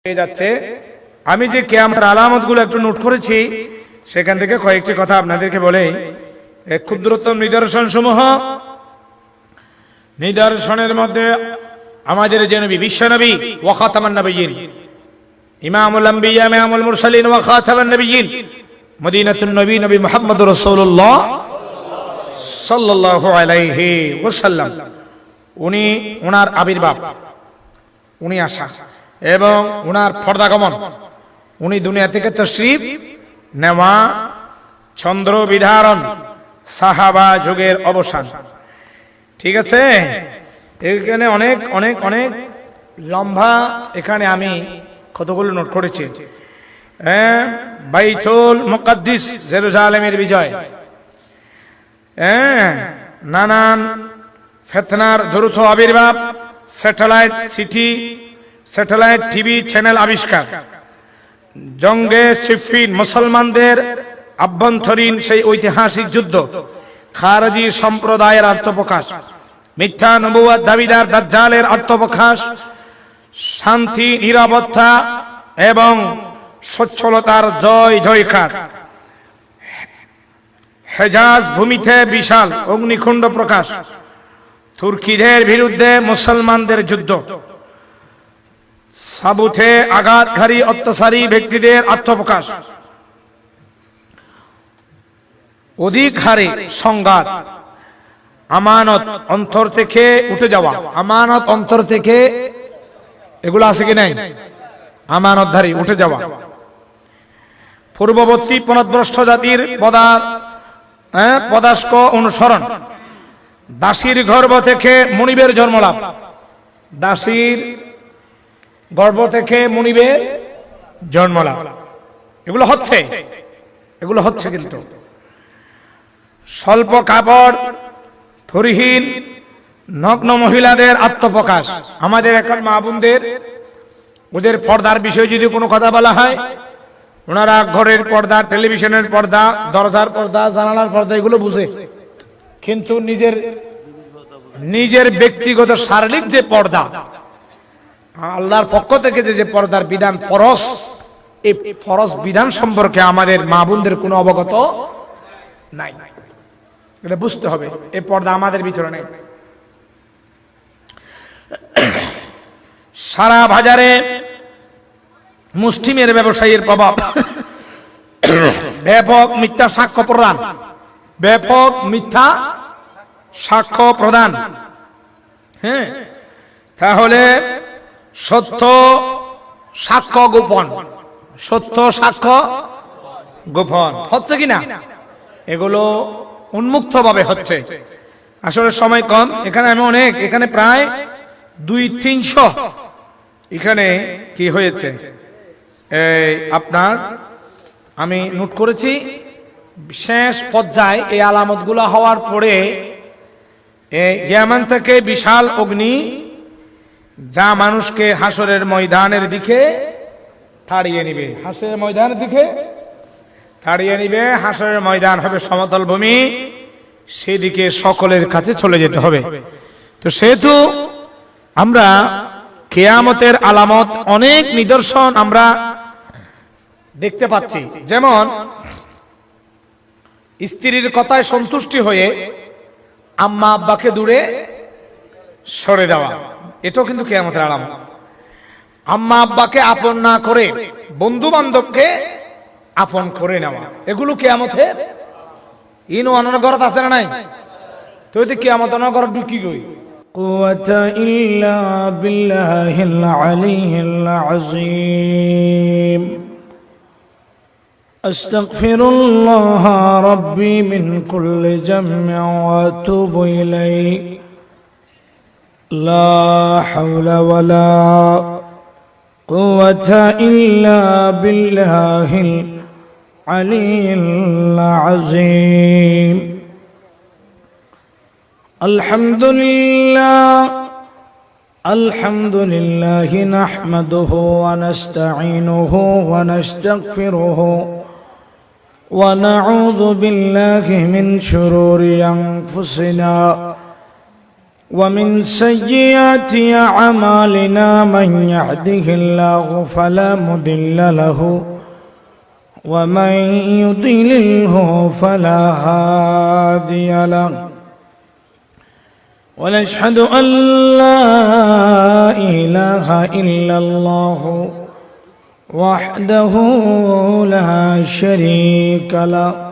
যাচ্ছে। আমি যে কিয়ামতের আলামতগুলো একটু নোট করেছি সেখান থেকে কয়েকটি কথা আপনাদেরকে বলে ক্ষুদ্রতম নিদর্শন সমূহ। নিদর্শনের মধ্যে আমাদের যে নবী বিশ্ব নবী ওয়া খাতামান নবিয়্যিন, ইমামুল আম্বিয়া ইমামুল মুরসালিন ওয়া খাতামান নবিয়্যিন, মদিনাতুন নবী নবী মুহাম্মদুর রাসূলুল্লাহ সাল্লাল্লাহু আলাইহি ওয়াসাল্লাম, উনি ওনার আবির্ভাব, উনি আসা এবং উনার পর্দাগমন, উনি দুনিয়া থেকে তাশরীফ নেওয়া, চন্দ্র বিধারণ, সাহাবা যুগের অবসান। ঠিক আছে, এখানে অনেক অনেক অনেক লম্বা, এখানে আমি কতগুলো নোট করেছি। বাইতুল মুকাদ্দিস জেরুজালেমের বিজয়, নানান ফিতনার দ্রুত আবির্ভাব, satellite city, satellite TV channel আবিষ্কার, জঙ্গে সিফফিন, মুসলমানদের আভ্যন্তরীণ সেই ঐতিহাসিক যুদ্ধ, খারজি সম্প্রদায়ের আত্মপ্রকাশ, মিথ্যা নবুয়ত দাবিদার দাজ্জালের আত্মপ্রকাশ, শান্তি নিরাপত্তা এবং সচ্ছলতার জয় জয়কার, হেজাজ ভূমিতে বিশাল অগ্নিকুণ্ড প্রকাশ, তুর্কিদের বিরুদ্ধে মুসলমানদের যুদ্ধ, সাবুতে আঘাতকারী অত্যাচারী ব্যক্তিদের আত্মপ্রকাশ, অধিক হারে সংঘাত, আমানত অন্তর থেকে উঠে যাওয়া, আমানত অন্তর থেকে, এগুলো আছে কি নাই? আমানতধারী উঠে যাওয়া, পূর্ববর্তী পথভ্রষ্ট জাতির পদাস্ক অনুসরণ, দাসীর গর্ভ থেকে মুনিবের জন্মলাভ, দাসীর গর্ভ থেকে মুনিবের জন্মলাভ, এগুলো হচ্ছে, এগুলো হচ্ছে। কিন্তু স্বল্প কাপড় পরিহীন নগ্ন মহিলাদের আত্মপ্রকাশ, আমাদের এখন মা বোনদের, ওদের পর্দার বিষয়ে যদি কোনো কথা বলা হয়, ওনারা ঘরের পর্দা, টেলিভিশনের পর্দা, দরজার পর্দা, জানালার পর্দা এগুলো বুঝে, কিন্তু নিজের ব্যক্তিগত শারীরিক যে পর্দা, আল্লাহর পক্ষ থেকে যে পর্দার বিধান ফরজ, এই ফরজ বিধান সম্পর্কে আমাদের মা বোনদের কোনো অবগত নাই। এটা বুঝতে হবে, এই পর্দা আমাদের ভিতরে নেই। সারা বাজারে মুসলিমের ব্যবসায়ীর প্রভাব, ব্যাপক মিথ্যা সাক্ষ্য প্রদান, ব্যাপক মিথ্যা সাক্ষ্য প্রদান। হ্যাঁ, তাহলে সত্য সাক্ষ্য গোপন, সত্য সাক্ষ্য গোপন হচ্ছে কিনা, এগুলো উন্মুক্ত ভাবে হচ্ছে। আসলে সময় কম, এখানে আমি অনেক, এখানে প্রায় 200-300 এখানে কি হয়েছে আপনার আমি নোট করেছি। শেষ পর্যায়ে এই আলামতগুলো হওয়ার পরে ইয়ামান থেকে বিশাল অগ্নি, যা মানুষকে হাসরের ময়দানের দিকে তাড়িয়ে নিবে, হাসরের ময়দানের দিকে তাড়িয়ে নিবে। হাসরের ময়দান হবে সমতল ভূমি, সেদিকে সকলের কাছে চলে যেতে হবে। তো সেহেতু আমরা কিয়ামতের আলামত অনেক নিদর্শন আমরা দেখতে পাচ্ছি। যেমন স্ত্রীর কথায় সন্তুষ্টি হয়ে আম্মা আব্বাকে দূরে সরে দেওয়া, এটাও কিন্তু কিয়ামতের আলামত। আম্মা আব্বাকে আপন না করে বন্ধু বান্ধবকে আপন করে নেওয়া, এগুলো কিয়ামতের ইনো অনগরত আছে না নাই? তো এতে কিয়ামত অনগরত ঢুকি গই قوة إلا بالله العلي العظيم أستغفر الله ربي من كل جمع وأتوب إليه لا حول ولا قوة إلا بالله العلي العظيم الحمد لله نحمده ونستعينه ونستغفره ونعوذ بالله من شرور أنفسنا ومن سيئات أعمالنا من يهده الله فلا مضل له ومن يضلله فلا هادي له ونشهد أن لا إله إلا الله وحده لا شريك له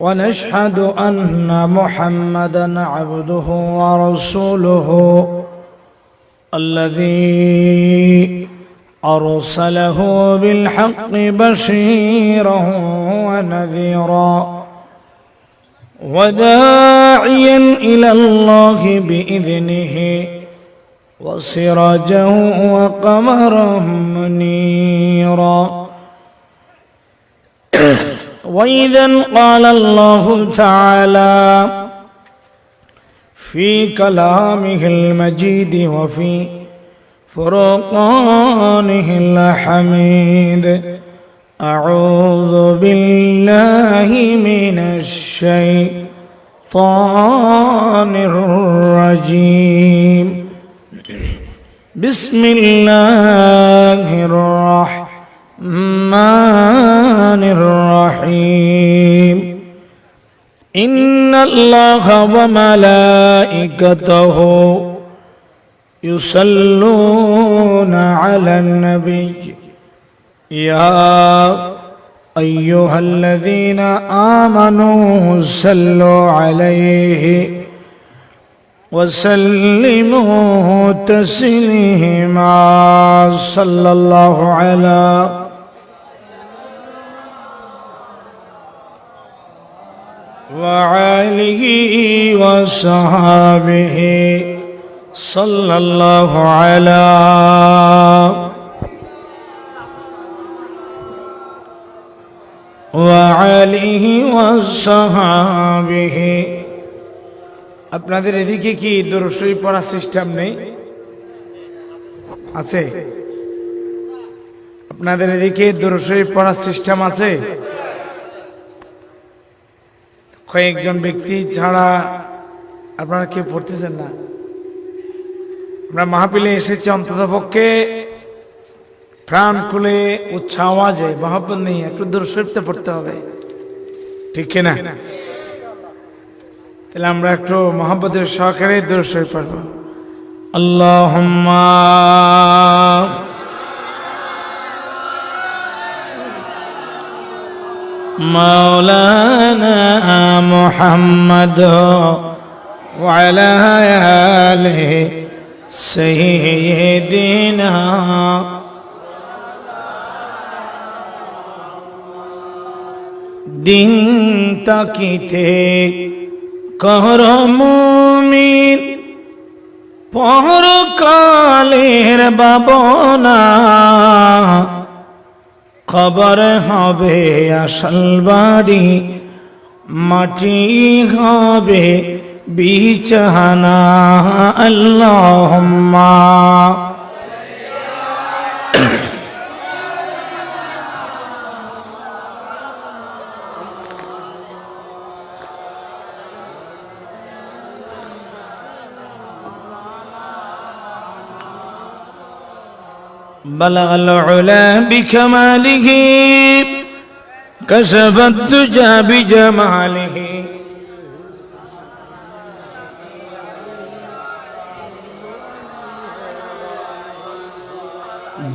ونشهد أن محمدًا عبده ورسوله الذي أرسله بالحق بشيرا ونذيرا وداعيا إلى الله بإذنه وسراجا وقمرا منيرا وإذا قال الله تعالى في كلامه المجيد وفي فرقانه الحميد أعوذ بالله من الشيطان الرجيم بسم الله الرحمن الرحيم إن الله وملائكته يصلون على النبي يا أيها الذين آمنوا صلوا عليه وسلموا تسليما صلى الله على وآله وصحبه صلى الله على وآله وصحبه আপনাদের এদিকে কি দরুদ শরীফ পড়ার সিস্টেম নেই? আছে? আপনাদের এদিকে দরুদ শরীফ পড়ার সিস্টেম আছে? কয়েকজন ব্যক্তি ছাড়া আপনারা কেউ পড়তেছেন না। আমরা মাহফিলে এসেছি অন্ততপক্ষে প্রাণ খুলে উচ্চ আওয়াজে মহব্বত নেই একটু দরুদ শরীফটা পড়তে হবে, ঠিক কিনা? তাহলে আমরা একটু মহব্বতের সহকারে দরুদ শরীফ পড়ব। আল্লাহুম্মা মাওলানা মুহাম্মদ ওয়া আলা আলিহি সাইয়্যিদিনা দিন তাকিতে কর মুমিন পরকালের ভাবনা খবর হবে আসল বাড়ি মাটি হবে বিছানা আল্লাহুম্মা بلغ العلا بكماله كشف الدجى بجماله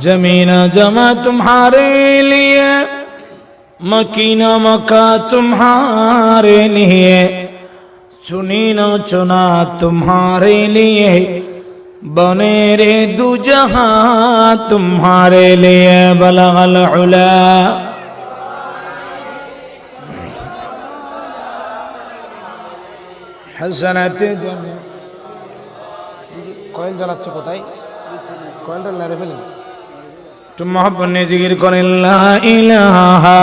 जमीना जमा तुम्हारे लिए मकीना मका तुम्हारे लिए चुनी न चुना तुम्हारे लिए बने रे दू जहां तुम्हारे लिए बलगल उला हसनाते जमे কয়েল জ্বালাচ্ছে কোথায় কয়েলটা লারে ফেলেন একটু মহব্বত নিয়ে জিকির করেন লা ইলাহা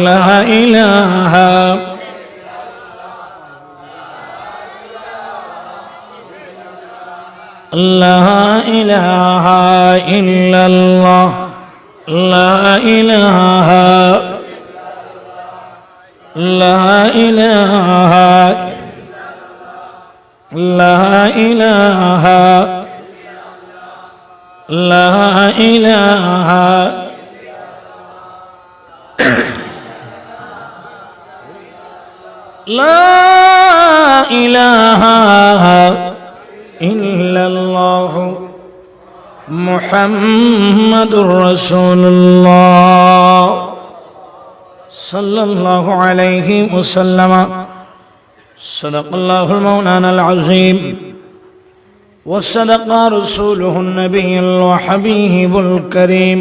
লা ইলাহা لا إله إلا الله لا إله لا إله লা ইলাহা লা ইলাহা লা ইলাহা ইল্লাল্লাহু মুহাম্মাদুর রাসূলুল্লাহ সাল্লাল্লাহু আলাইহি ওয়াসাল্লাম সাদাকাল্লাহুল মাওলানাল আযীম ওয়া সাদাকা রাসূলুহুন নাবিয়্যুল ওয়া হাবিবুল কারীম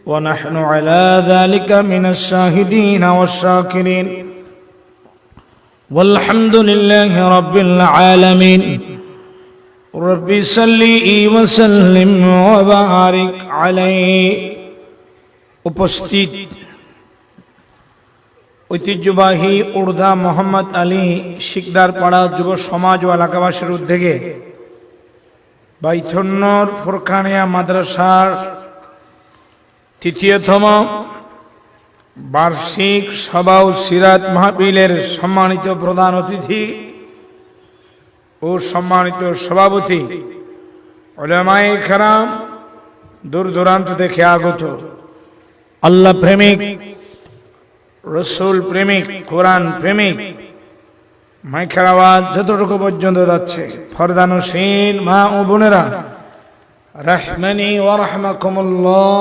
ওয়া নাহনু আলা যালিকা মিনাশ শাহিদিন ওয়াশ শাকিরিন ওয়ালহামদুলিল্লাহি রাব্বিল আলামিন রব্বি সাল্লি ওয়া সাল্লিম ওয়া বারিক আলাইহি। উপস্থিত ঐতিহ্যবাহী উর্দা মোহাম্মদ আলী শিকদার পাড়া যুব সমাজ ও এলাকাবাসীর উদ্যোগে বাইথন্নর ফুরকানিয়া মাদ্রাসার তৃতীয়তম বার্ষিক সভা ও সিরাত মাহফিলের সম্মানিত প্রধান অতিথি ও সম্মানিত সভাপতি উলামায়ে কেরাম, দূর দূরান্ত থেকে আগত আল্লাহ প্রেমিক, রসুল প্রেমিক, কোরআন প্রেমিক, মাইকের আওয়াজ যতটুকু পর্যন্ত যাচ্ছে ফরদানশীন মা ও বোনেরা, রাহমানি ওয়া রাহমাকুমুল্লাহ,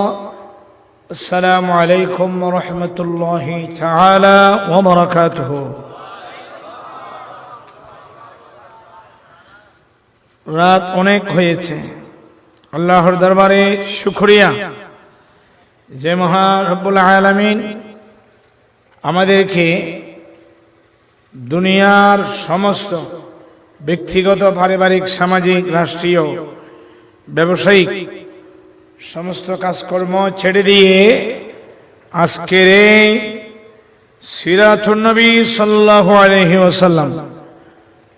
আসসালামু আলাইকুম ওয়া রাহমাতুল্লাহি তাআলা ওয়া বারাকাতুহু। রাত অনেক হয়েছে, আল্লাহর দরবারে শুকরিয়া যে মহা রব্বুল আলামিন আমাদেরকে দুনিয়ার সমস্ত ব্যক্তিগত, পারিবারিক, সামাজিক, রাষ্ট্রীয়, ব্যবসায়িক সমস্ত কাজকর্ম ছেড়ে দিয়ে আজকের এই সিরাতুন নবী সাল্লাল্লাহু আলাইহি ওয়াসাল্লাম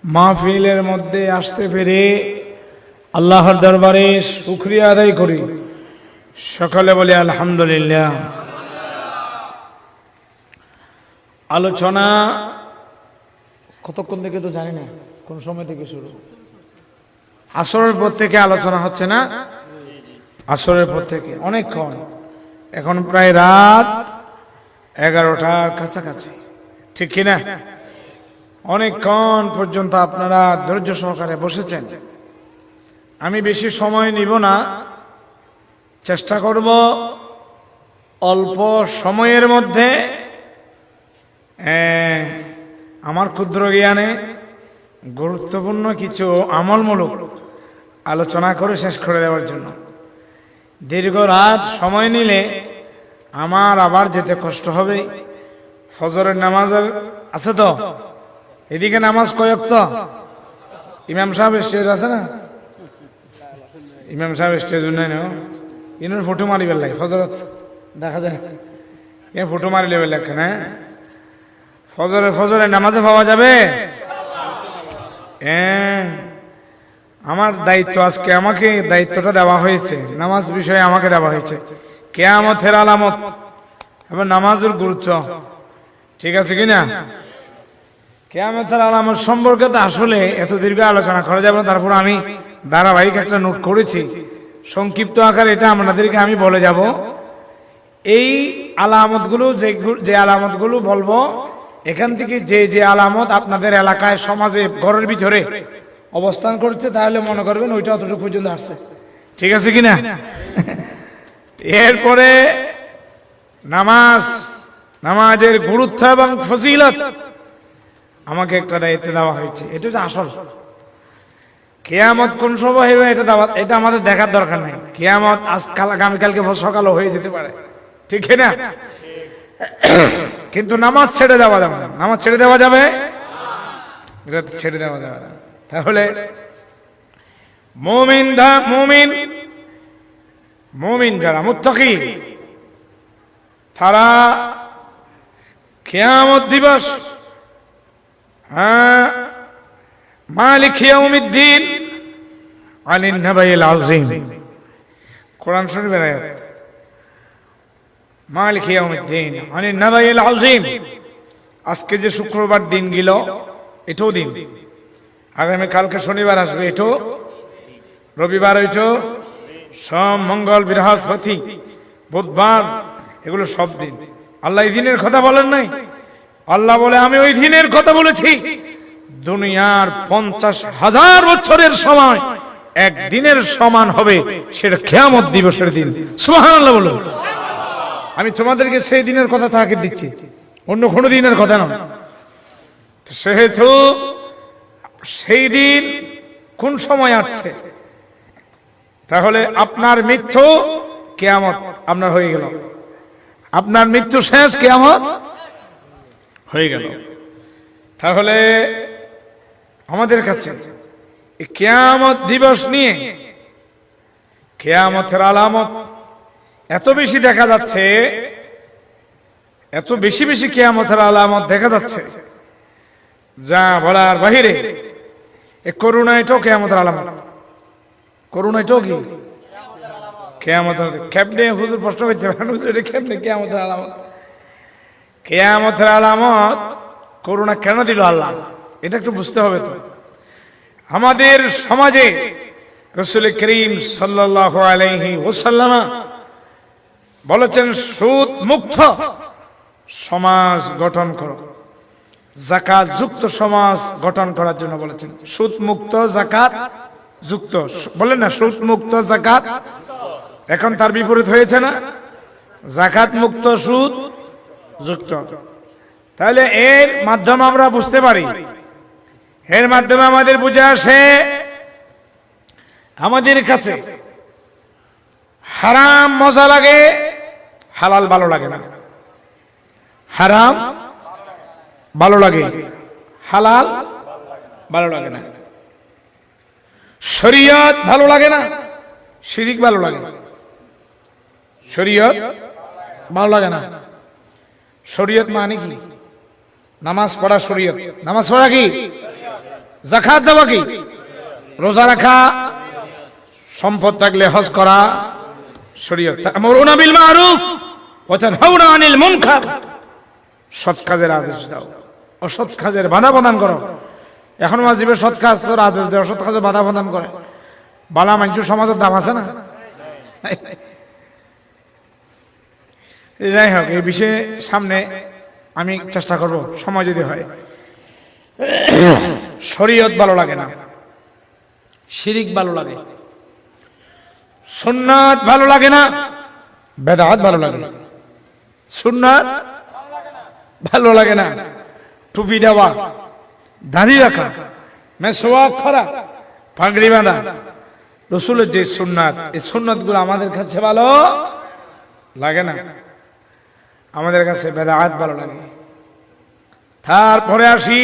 মাহফিলের মধ্যে আসতে পেরে আল্লাহর দরবারে শুকরিয়া আদায় করি। সকলে বলে আলহামদুলিল্লাহ। আলোচনা কতক্ষণ থেকে তো জানি না, কোন সময় থেকে শুরু? আসরের পর থেকে আলোচনা হচ্ছে না? আসরের পর থেকে অনেকক্ষণ, এখন প্রায় রাত 11টার কাছাকাছি, ঠিক কিনা? অনেকক্ষণ পর্যন্ত আপনারা ধৈর্য সহকারে বসেছেন। আমি বেশি সময় নিব না, চেষ্টা করব অল্প সময়ের মধ্যে আমার ক্ষুদ্র জ্ঞানে গুরুত্বপূর্ণ কিছু আমলমূলক আলোচনা করে শেষ করে দেওয়ার জন্য। দীর্ঘ রাত সময় নিলে আমার আবার যেতে কষ্ট হবে। ফজরের নামাজের আছে তো, এদিকে নামাজ কয়েক তো, ইমাম সাহেব স্টেজ আছে না? ইমাম সাহেব স্টেজ নাই না, ইনার ফটো মারিবার লাগে ফজরত দেখা যায়, এ ফটো মারি লেবে লেখে না। ফজরের নামাজে পাওয়া যাবে। আমার দায়িত্ব, আজকে আমাকে দায়িত্বটা দেওয়া হয়েছে, নামাজ বিষয়ে আমাকে দেওয়া হয়েছে। কিয়ামতের আলামত এবং নামাজের গুরুত্ব, ঠিক আছে কিনা? কিয়ামতের আলামত সম্পর্কে তো আসলে এত দীর্ঘ আলোচনা করা যাবে না, তারপর আমি ধারাবাহিক একটা নোট করেছি সংক্ষিপ্ত আকারে, এটা আপনাদেরকে আমি বলে যাব। এই আলামতগুলো, যে আলামতগুলো বলবো, এখান থেকে যে যে আলামত আপনাদের এলাকায়, সমাজে, ঘরের ভিতরে অবস্থান করছে, তাহলে মনে করবেন ওইটা অতটুকু পর্যন্ত আসছে, ঠিক আছে কিনা? এরপরে নামাজের গুরুত্ব এবং ফজিলত আমাকে একটা দায়িত্ব দেওয়া হয়েছে। এটা হচ্ছে আসল। কিয়ামত কোন সময় হবে এটা আমাদের দেখার দরকার নেই। কিয়ামত আজকাল, আগামীকালকে, সকালও হয়ে যেতে পারে, ঠিক না? কিন্তু নামাজ ছেড়ে দেওয়া যাবে না। নামাজ ছেড়ে দেওয়া যাবে? এটা ছেড়ে দেওয়া যাবে না। তাহলে মুমিন যারা মুত্তাকি, তারা কিয়ামত দিবস, মালিক ইয়াউমিদ্দিন আনিন নাবাইল আযীম, কোরআন শরীফের আয়াত, মালিক ইয়াউমিদ্দিন আনিন নাবাইল আযীম। আজকে যে শুক্রবার দিন গেল, এটাও দিন। আগামী কালকে শনিবার আসবে, এটো রবিবার, হইতো সোম, মঙ্গল, বৃহস্পতি, বুধবার, এগুলো সব দিন। আল্লাহ এই দিনের কথা বলেন নাই? আল্লাহ বলে আমি ওই দিনের কথা বলেছি, দুনিয়ার 50,000 বছরের সময় এক দিনের সমান হবে, সেটা কিয়ামত দিবসের দিন। সুবহানাল্লাহ বলো। আমি তোমাদেরকে সেই দিনের কথা তাকিদ দিচ্ছি, অন্য কোনো দিনের কথা না। সেহেতু সেই দিন কোন সময় আসছে, তাহলে আপনার মৃত্যু কিয়ামত আপনার হয়ে গেল, আপনার মৃত্যু শেষ, কিয়ামত হয়ে গেল। তাহলে আমাদের কাছে কিয়ামত দিবস নিয়ে কিয়ামতের আলামত এত বেশি দেখা যাচ্ছে, এত বেশি বেশি কিয়ামতের আলামত দেখা যাচ্ছে যা বলার বাহিরে। এই করোনা, এটাও কিয়ামতের আলামত। করোনা এটাও কি কিয়ামতের? কেমনে হুজুর প্রশ্ন করতে পারেন, হুজুর এটা কেমনে কিয়ামতের আলামত? কিয়ামতের আলামত করোনা কেন দিল আল্লাহ, এটা একটু বুঝতে হবে। তো আমাদের সমাজে রাসূল করিম সাল্লাল্লাহু আলাইহি ওয়াসাল্লাম বলেছেন, সুদ মুক্ত সমাজ গঠন করো, যাকাত যুক্ত সমাজ গঠন করার জন্য বলেছেন। সুদ মুক্ত, যাকাত যুক্ত, বলেন না, সুদ মুক্ত যাকাত। এখন তার বিপরীত হয়েছে না, যাকাত মুক্ত সুদ যুক্ত। তাহলে এর মাধ্যমে আমরা বুঝতে পারি, এর মাধ্যমে আমাদের বুঝে আসে আমাদের কাছে হারাম মজা লাগে, হালাল ভালো লাগে না। হারাম ভালো লাগে, হালাল ভালো লাগে না। শরীয়ত ভালো লাগে না, শিরিক ভালো লাগে। শরীয়ত ভালো লাগে না। শরীয়ত মানে কি? নামাজ পড়া শরীয়ত। নামাজ পড়া কি? যাকাত দেওয়া কি? রোজা রাখা, সম্পদ থাকলে হজ করা শরীয়ত। তা'মুরুনা বিল মা'রুফ ওয়া তানহাউনা আনিল মুনকার, সৎ কাজের আদেশ দাও, অসৎ কাজের বাধা প্রদান করো। এখন ওয়াজিবে সৎ কাজের আদেশ দেয়, অসৎ কাজের বাধা প্রদান করে। বালা মানুষের সমাজের দাম আছে না? যাই হোক, এই বিষয়ে সামনে আমি চেষ্টা করব, সময় যদি হয়। শরীয়ত ভালো লাগে না, শিরিক ভালো লাগে, সুন্নাত ভালো লাগে না, বেদাত ভালো লাগে। সুন্নাত ভালো লাগে না, টুপি দেওয়া, দাড়ি রাখা, মেসওয়াক করা, পাগড়ি বাঁধা, রাসূলের যে সুন্নাত, এই সুন্নাত গুলো আমাদের কাছে ভালো লাগে না, আমাদের কাছে বেদাত ভালো লাগে। তারপরে আসি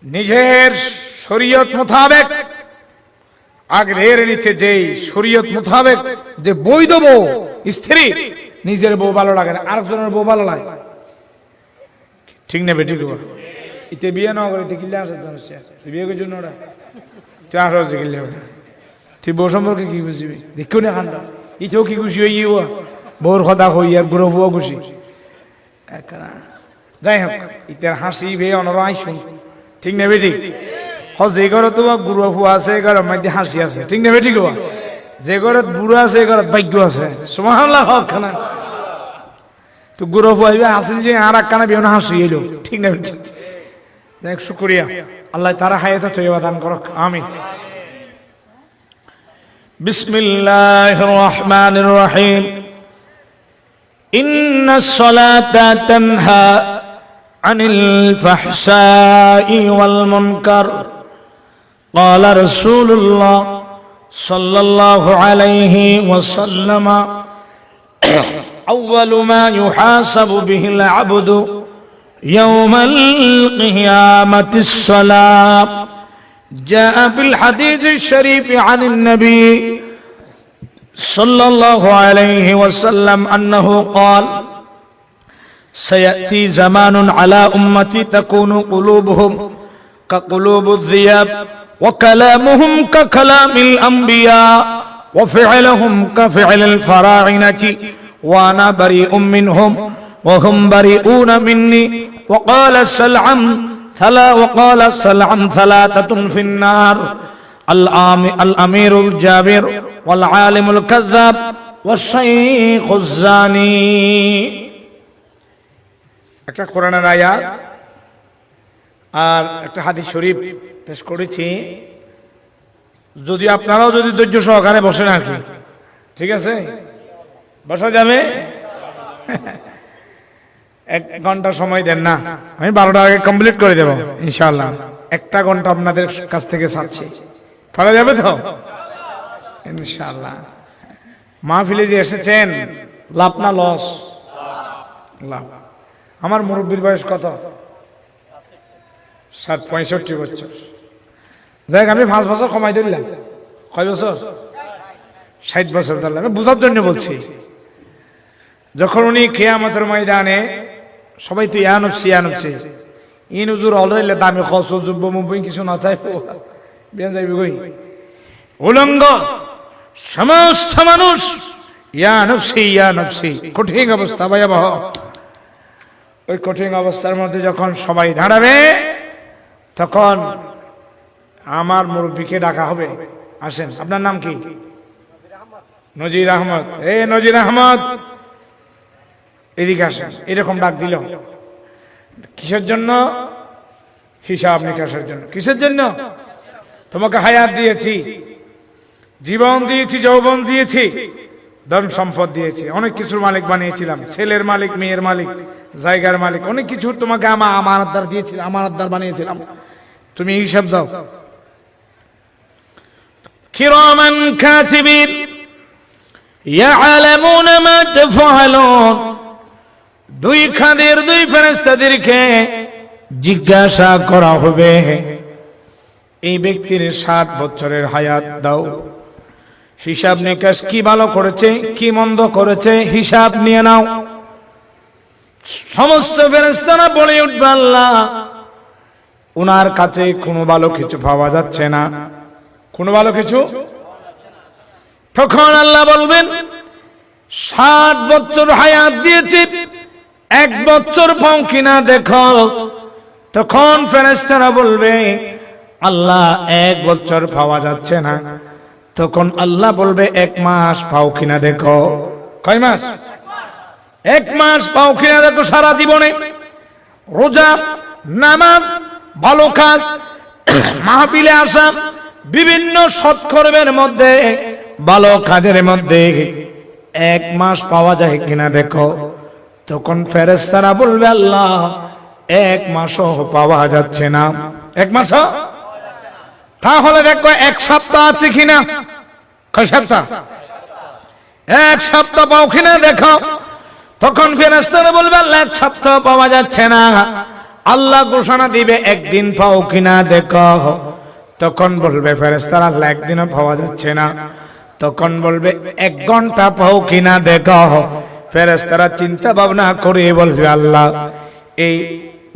নিজের শরীয়ত মোতাবেক, আগের নিচে যে শরীয়ত মোতাবেক যে বৈধ বউ স্ত্রী, নিজের বউ ভালো লাগে না, আরেকজনের বউ ভালো লাগে। ঠিক না বেঠিক? ইতে বিয়ে না করে কিনলে আসে, বিয়ে করার জন্য ওরা তুই আসা হচ্ছে কিনলে ওটা, তুই বউ সম্পর্কে কি বুঝবি? দেখো না খান্ডা, ইতেও কি খুশি হই, বউর কথা হই আর গুরু বুয়া খুশি। যাই হোক, ইতের হাসি বে অনর আইসুন, ঠিক না বেঠিক? যে ঘরে তো গুরু ফুয়া আছে, এ ঘরের মধ্যে হাসি আছে, ঠিক না বেঠিক? যে ঘরে বুড়ো আছে, এ ঘরে ভাগ্য আছে। সুবহানাল্লাহ হক না? তো গুরু ফুয়াইবে হাসিন যে আর এক কানা বিয়ে হাসি এলো, ঠিক না বেঠিক? দেখ, শুকরিয়া, আল্লাহ তারা হায়াতে তৈবা দান করুক, আমিন। বিসমিল্লাহির রহমানির রহিম। ইন্নাস সালাতা তানহা আনিল ফাহশাই ওয়াল মুনকার। قال رسول الله صلى الله عليه وسلم أول ما يحاسب به العبد يوم القيامة الصلاة. جاء في الحديث الشريف عن النبي صلى الله عليه وسلم أنه قال سيأتي زمان على أمتي تكون قلوبهم كقلوب الذئاب وكلامهم ككلام الأنبياء وفعلهم كفعل الفراعنة وأنا بريء منهم وهم بريئون مني. وقال سلعم وقال سلعا ثلاثة في النار الأمير الجابر والعالم الكذاب والشيخ الزاني একটা কোরআনের আয়াত আর একটা হাদিস শরীফ পেশ করেছি যদি আপনারাও যদি ধৈর্য সহকারে বসেন আর কি ঠিক আছে বসা যাবে 1 ঘন্টা সময় দেন না আমি 12টা আগে কমপ্লিট করে দেব ইনশাআল্লাহ 1 ঘন্টা আপনাদের কাছ থেকে চাচ্ছি পারা যাবে তো ইনশাআল্লাহ মাহফিলে যে এসেছেন লাভ না লস লাভ আমার মুরব্বির বয়স কত 65 বছর যাই আমি 5 বছর কমাই দিলাম কয় বছর 60 বছর ধরলাম আমি বোঝার জন্য বলছি যখন উনি কিয়ামতের ময়দানে সবাই তো ইয়া নফসি ইন হুজুর অলরেডি দামি খরচ যুব্ব মুব্বই কিছু না তাই বিয়া যাইবে কই উলঙ্গ সমস্ত মানুষ ইয়া নফসি কঠিন অবস্থা ভয়াবহ ওই কঠিন অবস্থার মধ্যে যখন সবাই দাঁড়াবে তখন আমার মুরব্বীকে ডাকা হবে আসেন আপনার নাম কি নজির আহমদ নজির আহমদ এদিকে আসেন এরকম ডাক দিল কিসের জন্য হিসাব নিকাশের জন্য কিসের জন্য তোমাকে হায়াত দিয়েছি জীবন দিয়েছি যৌবন দিয়েছি ধন সম্পদ দিয়েছি অনেক কিছুর মালিক বানিয়েছিলাম ছেলের মালিক মেয়ের মালিক জায়গার মালিক অনেক কিছু তোমাকে আমানতদার দিয়েছিলাম আমানতদার বানিয়েছিলাম তুমি হিসাব দাও কিরামান কাতিবিন ইয়ালামুনা মা তাফআলুন দুই খাদের দুই ফেরেশতাদেরকে জিজ্ঞাসা করা হবে এই ব্যক্তির 60 বছরের হায়াত দাও হিসাব নিকাশ কি ভালো করেছে কি মন্দ করেছে হিসাব নিয়ে নাও সমস্ত ফেরেশতারা বলে উঠবে আল্লাহ উনার কাছে কোনো ভালো কিছু পাওয়া যাচ্ছে না কোনো ভালো কিছু তখন আল্লাহ বলবেন 60 বছর হায়াত দিয়েছি 1 বছর পাও কিনা দেখো তখন ফেরেশতারা বলবে আল্লাহ 1 বছর পাওয়া যাচ্ছে না তখন আল্লাহ বলবে 1 মাস পাও কিনা দেখো কয় মাস 1 মাস পাও কিনা দেখো সারা জীবনে রোজা নামাজ ভালো কাজ মাহফিলে আসা বিভিন্ন সৎকর্মের মধ্যে ভালো কাজের মধ্যে 1 মাস পাওয়া যায় কিনা দেখো তখন ফেরেশতারা বলবে আল্লাহ 1 মাসও পাওয়া যাচ্ছে না 1 মাসও তাহলে দেখো 1 সপ্তাহ আছে কিনা কয় সপ্তাহ 1 সপ্তাহ পাও কিনা দেখো তখন ফেরেশতারা বলবে আল্লাহ 1 সপ্তাহ পাওয়া যাচ্ছে না আল্লাহ ঘোষণা দিবে 1 দিন পাও কিনা দেখো তখন বলবে ফেরেশতারা আল্লাহ 1 দিনও পাওয়া যাচ্ছে না তখন বলবে 1 ঘন্টা পাও কিনা দেখো ফেরেশতারা চিন্তা ভাবনা করে বলবে আল্লাহ এই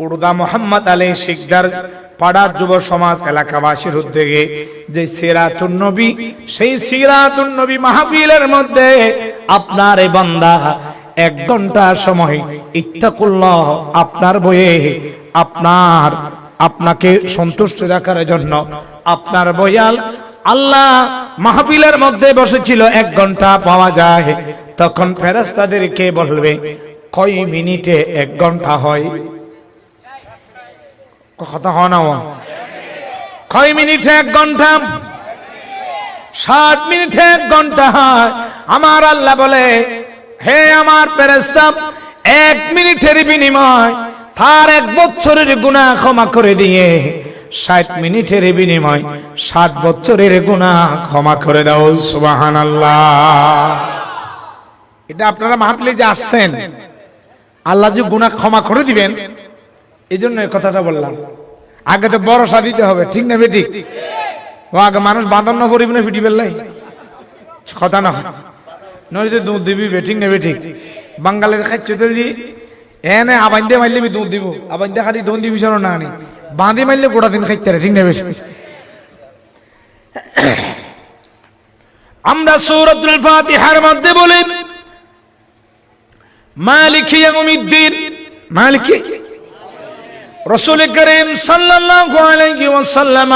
উর্দা মোহাম্মদ আলী শিকদার পাড়ার যুব সমাজ এলাকাবাসীর উদ্যোগে যে সিরাতুন নবী সেই সিরাতুন নবী মাহফিলের মধ্যে আপনার এই বান্দা 1 ঘন্টা সময় ইত্তাকুল্লাহ আপনার বয়ে আপনাকে সন্তুষ্ট রাখার জন্য আপনার বয়াল আল্লাহ মাহফিলের মধ্যে বসেছিল 1 ঘন্টা পাওয়া যায় তখন ফেরেশতাদেরকে বলবে কয় মিনিটে 1 ঘন্টা হয় কথা হয় না কয় মিনিটে 1 ঘন্টা 60 মিনিটে 1 ঘন্টা হয় আমার আল্লাহ বলে হে আমার ফেরেশতা 1 মিনিটের বিনিময় তার 1 বছরের গুনাহ ক্ষমা করে দিয়ে 60 মিনিটের বিনিময় 60 বছরের গুনাহ ক্ষমা করে দাও সুবহানাল্লাহ এটা আপনারা মাহফিলে যে আসছেন আল্লাহ যে গুনাহ ক্ষমা করে দিবেন এইজন্য এই কথাটা বললাম আগে তো ভরসা দিতে হবে ঠিক না বেঠিক ও আগে মানুষ বাঁধন করিব না ফিটি বেললাই কথা না নইতে দুধ দিবি বেঠিক না বেঠিক বাঙালির খাচ্ছে তৈরি এনে আবাইন্দে মারলে দুধ দিব আবাইন্দে খালি দুধ দিবি সর না আনি বাঁধে মারলে গোটা দিন খাইতে ঠিক না বেশি আমরা সূরাতুল ফাতিহার মধ্যে বলি মালিকি ইয়াউমিদ্দিন মালিকি রাসূল করিম সাল্লাল্লাহু আলাইহি ওয়াসাল্লাম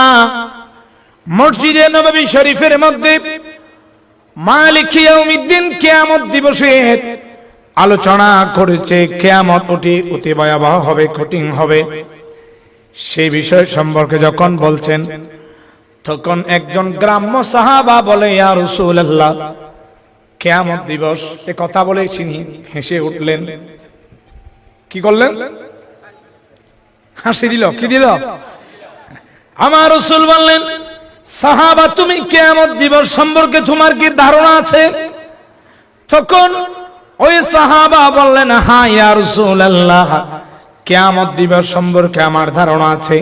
মসজিদে নববী শরীফের মধ্যে মালিক ইয়াউমিদ্দিন কিয়ামত দিবসের আলোচনা করেছে। কিয়ামত অতি ভয়াবহ হবে, কঠিন হবে। সেই বিষয় সম্পর্কে যখন বলছেন তখন একজন গ্রাম্য সাহাবা বলে, ইয়া রাসূলুল্লাহ, কিয়ামত দিবস এ কথা বলে তিনি হেসে উঠলেন। কি করলেন? হাসি দিল। কি দিল? আমার রাসূল বললেন, সাহাবা তুমি কিয়ামত দিবস সম্পর্কে তোমার কি ধারণা আছে? তখন ওই সাহাবা বললেন, হ্যাঁ ইয়া রাসূলুল্লাহ, কিয়ামত দিবস সম্পর্কে আমার ধারণা আছে।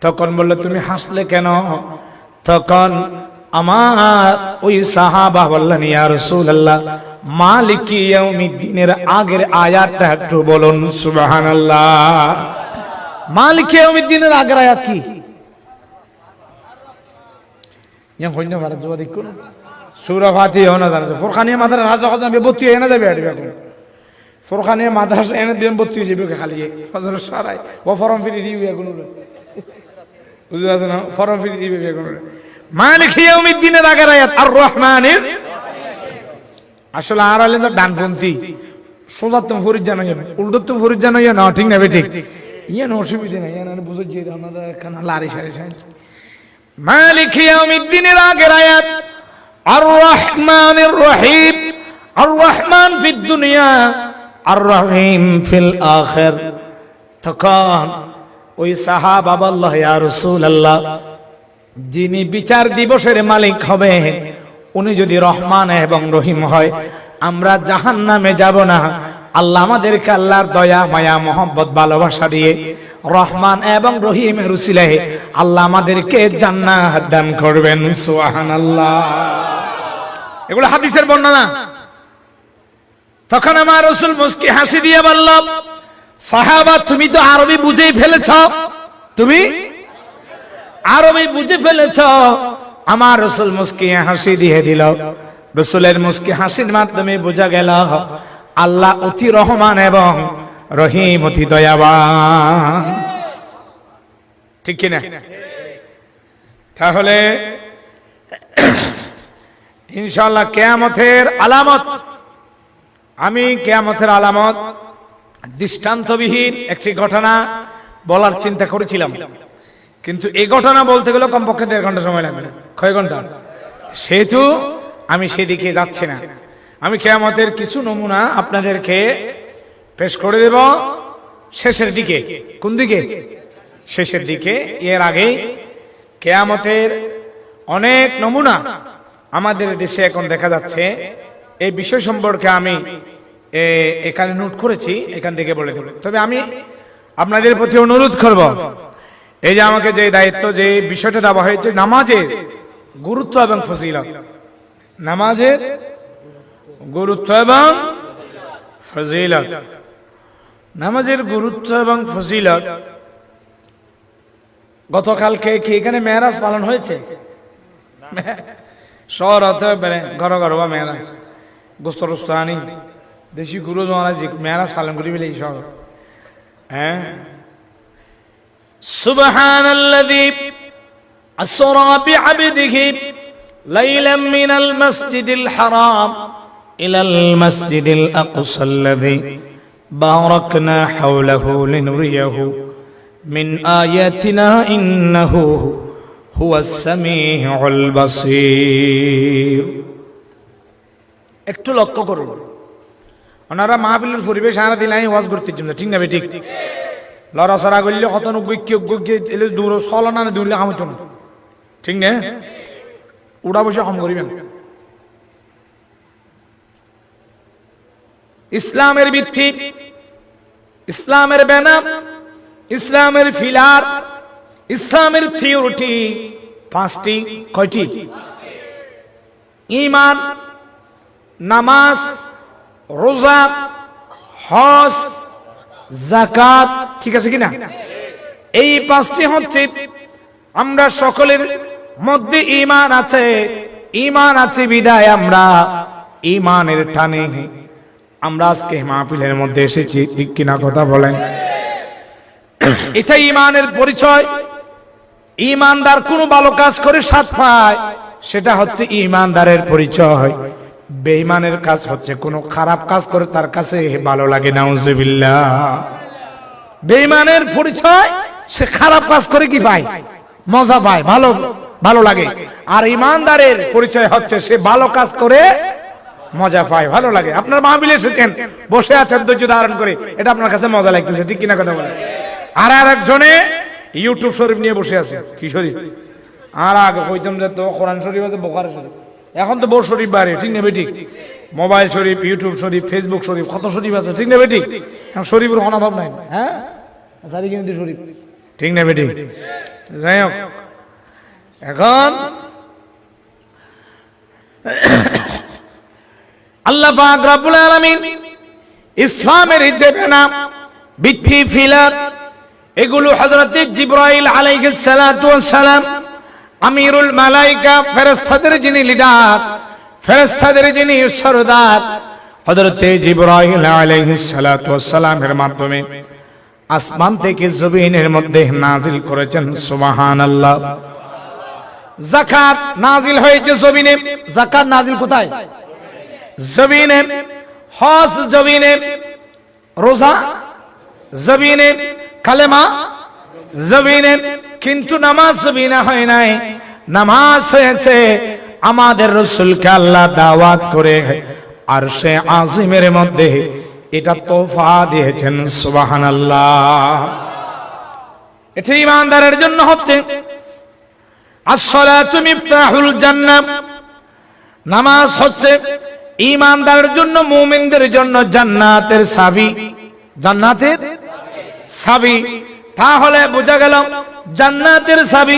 তখন বলল, তুমি হাসলে কেন? তখন আমার ওই সাহাবা বললেন, ইয়া রাসূলুল্লাহ, মালিকি ইয়াউমিদ্দিনের আগের আয়াতটা একটু বলুন। সুবহানাল্লাহ। মালিকি ইয়াউমিদ্দিনের আগের আয়াত কি? ইয়া কইনা ভারত জবা দেখুন সূরা ফাতিহা না জানেন। ফুরকানিয়া মাদ্রাসা রাজা কথা বিপত্তি এনে যাবে আড়ি এখন। ফুরকানিয়া মাদ্রাসা এনে দিন বিপত্তি যাবে খালি ফজর সারাই ও ফরম ফ্রি দিবে এখন। বুঝছ না? ফরম ফ্রি দিবে এখন। মালিকি ইয়াউমিদ্দিনের আগের আয়াত আর রহমানের। আসলে আর হলে তো ডানপন্থী, সোজা তুমি ফরিদ জানো, উল্টো তুমি ফরিদ জানো না, ঠিক না? ঠিক ইয়ে না, অসুবিধা নাই, বুঝে যে আপনারা লারি সারি সারি। মালিকি ইয়াউমিদ্দিনের আগের আয়াত আর রহমানির রহিম। আর রহমান ফিদ দুনিয়া আর রহিম ফিল আখির। তখন ওই সাহাবা বলল, ইয়া রাসূলুল্লাহ, যিনি বিচার দিবসের মালিক হবে উনি যদি রহমান এবং রহিম হয়, আমরা জাহান্নামে যাব না। আল্লাহ আমাদেরকে আল্লাহর দয়া মায়া মোহাম্মত ভালোবাসা দিয়ে রহমান এবং রহিমের উসিলায় আল্লাহ আমাদেরকে জান্নাত দান করবেন। সুবহানাল্লাহ। এগুলো হাদিসের বর্ণনা। তখন আমার রাসূল মুস্কি হাসি দিয়ে বলল, সাহাবা তুমি তো আরবি বুঝেই ফেলেছ, তুমি আরবি বুঝে ফেলেছ। আমার রাসূল মুস্কি হাসি দিয়ে দিল। রাসূলের মুস্কি হাসির মাধ্যমে বোঝা গেল আল্লাহ অতি রহমান এবং রহিম অতি দয়াবান। ঠিক কিনা? তাহলে ইনশাআল্লাহ কিয়ামতের আলামত, আমি কিয়ামতের আলামত দৃষ্টান্তবিহীন একটি ঘটনা বলার চিন্তা করেছিলাম, কিন্তু এই ঘটনা বলতে গেলে কমপক্ষে 1.5 ঘন্টা সময় লাগবে। কয় ঘন্টা? সেহেতু আমি সেদিকে যাচ্ছি না। আমি কিয়ামতের কিছু নমুনা আপনাদেরকে পেশ করে দেব শেষের দিকে। কোন দিকে? শেষের দিকে। এর আগে কিয়ামতের অনেক নমুনা আমাদের দেশে এখন দেখা যাচ্ছে। এই বিষয় সম্পর্কে আমি এখানে নোট করেছি, এখান থেকে বলে দেব। তবে আমি আপনাদের প্রতি অনুরোধ করব, এই যে আমাকে যে দায়িত্ব, যে বিষয়টা দেওয়া হয়েছে নামাজের গুরুত্ব এবং ফজিলত, নামাজের গুরুত্ব এবং ফজিলত, নামাজের গুরুত্ব এবং ফজিলত। গতকালকে কি এখানে মেরাজ পালন হয়েছে? শহর হতে পারে ঘর ঘর বা মেরাজ গোস্ত রোস্ত আনি দেশি গুরু জমানা যে মেরাজ পালন করি বলে এই শহর। হ্যাঁ, সুবহানাল্লাযী আসরা বিআবদিহি লাইলাম মিনাল মাসজিদিল হারাম ইলাল মাসজিদিল আকসাল্লাযী বারাকনা হাওলাহু লিনুরিয়াহু মিন আয়াতিনা ইন্নাহু হুয়াস সামিউল বাসীর। একটু লক্ষ্য করুন, ওনারা মাহফিলের পরিবেশ আনা দিলাই ওয়াজ করতে জন্য, ঠিক না? ঠিক লড়াছড়া করলে কত এলে দূর চলনা না দূরলে কামিত না, ঠিক না? উড়া বসে কম করিবেন। ইসলামের ভিত্তি, ইসলামের ব্যানার, ইসলামের ফিলার, ইসলামের থিওরিটি 5টি। কয়টি? ঈমান, নামাজ, রোজা, হজ, যাকাত, ঠিক আছে কিনা? এই 5টি হচ্ছে আমরা সকলের মধ্যে ঈমান আছে। ঈমান আছে বিদায় আমরা ঈমানের টানে আমরা আজকে মাহফিলের মধ্যে এসেছি, ঠিক কিনা কথা বলেন? এটাই ঈমানের পরিচয়। ঈমানদার কোনো ভালো কাজ করে স্বাদ পায়, সেটা হচ্ছে ঈমানদারের পরিচয়। বেঈমানের কাজ হচ্ছে কোনো খারাপ কাজ করে তার কাছে ভালো লাগে, নাউজুবিল্লাহ। বেঈমানের পরিচয় সে খারাপ কাজ করে কি পায়? মজা পায়, ভালো লাগে। আর ঈমানদারের পরিচয় হচ্ছে সে ভালো কাজ করে মজা পায়, ভালো লাগে। আপনার মাহফিলে এসেছেন, বসে আছেন ধৈর্য ধারণ করে, এটা আপনার কাছে মজা লাগতেছে, ঠিক কিনা কথা বলে? আর আরেকজনে ইউটিউব শরীফ নিয়ে বসে আছে। কি শরীফ? আর আগে কইতাম যে তো কোরআন শরীফ আছে, বুখারী শরীফ, এখন তো বহু শরীফ বাইরে, ঠিক না বেঠিক? মোবাইল শরীফ, ইউটিউব শরীফ, ফেসবুক শরীফ, কত শরীফ আছে, ঠিক না বেঠিক? এখন শরীফের কোনো অভাব নাই, হ্যাঁ, সারি কিন্তু শরীফ, ঠিক না বেঠিক? যাই হোক, এখন আল্লাহ পাক রব্বুল আলামিন ইসলামের যে নাম ভিত্তি ফিলার, এগুলো হযরত জিবরাইল আলাইহিস সালাতু ওয়াস সালাম, আমিরুল মালায়েকা, ফেরেশতাদের যিনি লিডার, ফেরেশতাদের যিনি সরদার, হযরত জিবরাইল আলাইহিস সালাতু ওয়াস সালামের মাধ্যমে আসমান থেকে জমিনের মধ্যে নাজিল করেছেন। সুবহানাল্লাহ। যাকাত নাজিল হয়েছে জমিনে। যাকাত নাজিল কোথায়? জমিনে। হজ জমিনে, রোজা জমিনে, কালেমা জমিনে, কিন্তু নামাজ জমিনে হয় নাই। নামাজ হয়েছে আমাদের রাসূলকে আল্লাহ দাওয়াত করে আরশে আজিমের মধ্যে এটা তোফা দিয়েছেন। সুবহানাল্লাহ। এটা ঈমানদারের জন্য হচ্ছে আসসালাতু মিফতাহুল জান্নাহ। নামাজ হচ্ছে ঈমানদারের জন্য, মুমিনদের জন্য জান্নাতের চাবি, জান্নাতের চাবি। তাহলে বোঝা গেল জান্নাতের চাবি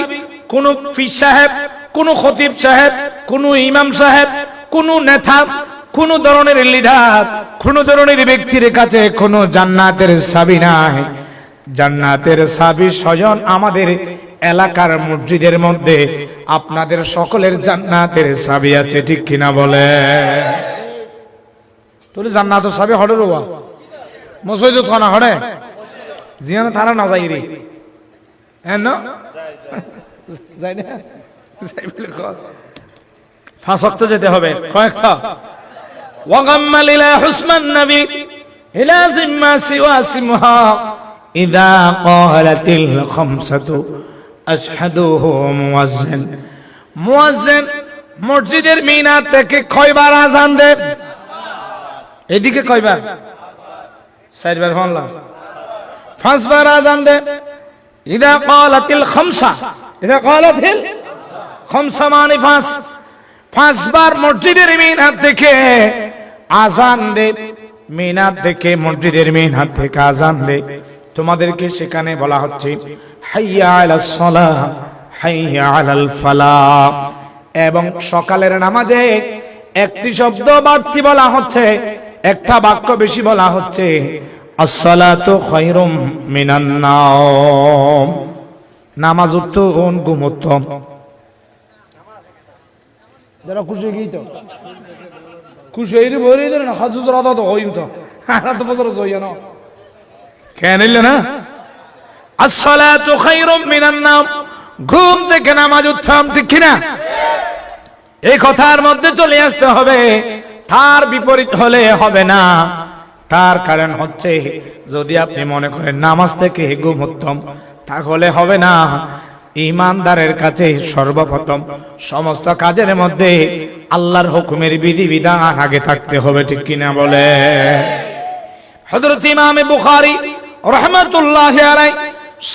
কোন পীর সাহেব, কোন খতিব সাহেব, কোন ইমাম সাহেব, কোন নেতা, কোন ধরনের লিডার, কোন ধরনের ব্যক্তির কাছে কোন জান্নাতের চাবি নাই। জান্নাতের চাবি স্বয়ং আমাদের এলাকার মসজিদের মধ্যে আপনাদের সকলের জান্নাতের চাবি আছে, ঠিক কিনা বলে? তোর জান্নাতের চাবি হড়ে রোয়া মসজিদ খানা হড়ে জিয়ানা তারা না যাই রে, হ্যাঁ না যাই না, যাই বলে পাঁচ ওয়াক্ত যেতে হবে। কয়েকটা ওয়াগাম্মাল ইলা হুসমান নবী ইলা জিম্মা সিওয়া সিমহা ইদা ক্বালাতিল খামসাতু আশহাদুহু মুয়াজ্জিন। মুয়াজ্জিন মসজিদের মিনার থেকে কয়বার আযান দেয়? এদিকে কয়বার? চারবার। হল্লা পাঁচবার আযান দেয়। ইদা ক্বালাতিল খামসা, ইদা ক্বালাতিল খামসা মানে পাঁচ। পাঁচবার মসজিদের মিনার থেকে আযান দেয়। মিনার থেকে, মসজিদের মিনার থেকে আযান দেয়। তোমাদেরকে সেখানে বলা হচ্ছে হাইয়া আলাস সালাহ, হাইয়া আলাল ফালাহ। এবং সকালের নামাজে একটি শব্দ বাড়তি বলা হচ্ছে, একটা বাক্য বেশি বলা হচ্ছে, আসসালাতু খায়রুম মিনান নাওম। নামাজ উত্তম, ঘুম উত্তম। যারা খুশি গিয়ে তো খুশি হয়ে বলে দিল না, হাজুর রাদা তো হইম তো আর তো বছর হইয়া না কেন নিলে না? আসসালাতু খায়রুম মিনান নাওম, ঘুম থেকে নামাজ উত্তম, ঠিক কিনা? এই কথার মধ্যে চলে আসতে হবে, তার বিপরীত হলে হবে না। তার কারণ হচ্ছে যদি আপনি মনে করেন নামাজ থেকে ঘুম উত্তম, তাহলে হবে না। ঈমানদারের কাছে সর্বপ্রথম সমস্ত কাজের মধ্যে আল্লাহর হুকুমের বিধিবিধান আগে থাকতে হবে, ঠিক কিনা বলে? হযরত ইমাম বুখারী রাহমাতুল্লাহি আলাইহি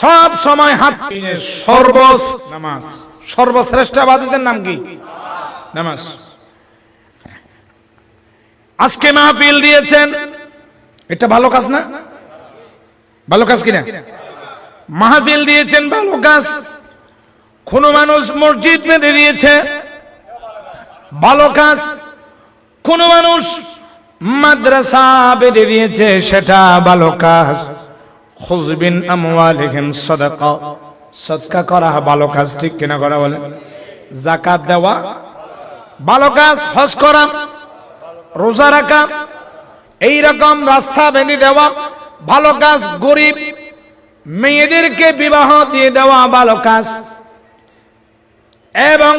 সব সময় হাত নামাজ, সর্বশ্রেষ্ঠ ইবাদতের নাম কি? নামাজ। আজকে মাহফিল দিয়েছেন, এটা ভালো কাজ না? ভালো কাজ কিনা? মাহফিল দিয়েছেন, ভালো কাজ। কোন মানুষ মসজিদ বেঁধে দিয়েছে, ভালো কাজ। কোন মানুষ মাদ্রাসা বেঁধে দিয়েছে, সেটা ভালো কাজ। খুযবিন আমওয়ালিহিম সাদাকা, সদকা করা ভালো কাজ, ঠিক কিনা করা বলে? যাকাত দেওয়া ভালো কাজ, হজ করা, রোজা রাখা, এই রকম রাস্তা বেঁধে দেওয়া ভালো কাজ। গরিব মেয়েদেরকে বিবাহ দিয়ে দেওয়া ভালো কাজ, এবং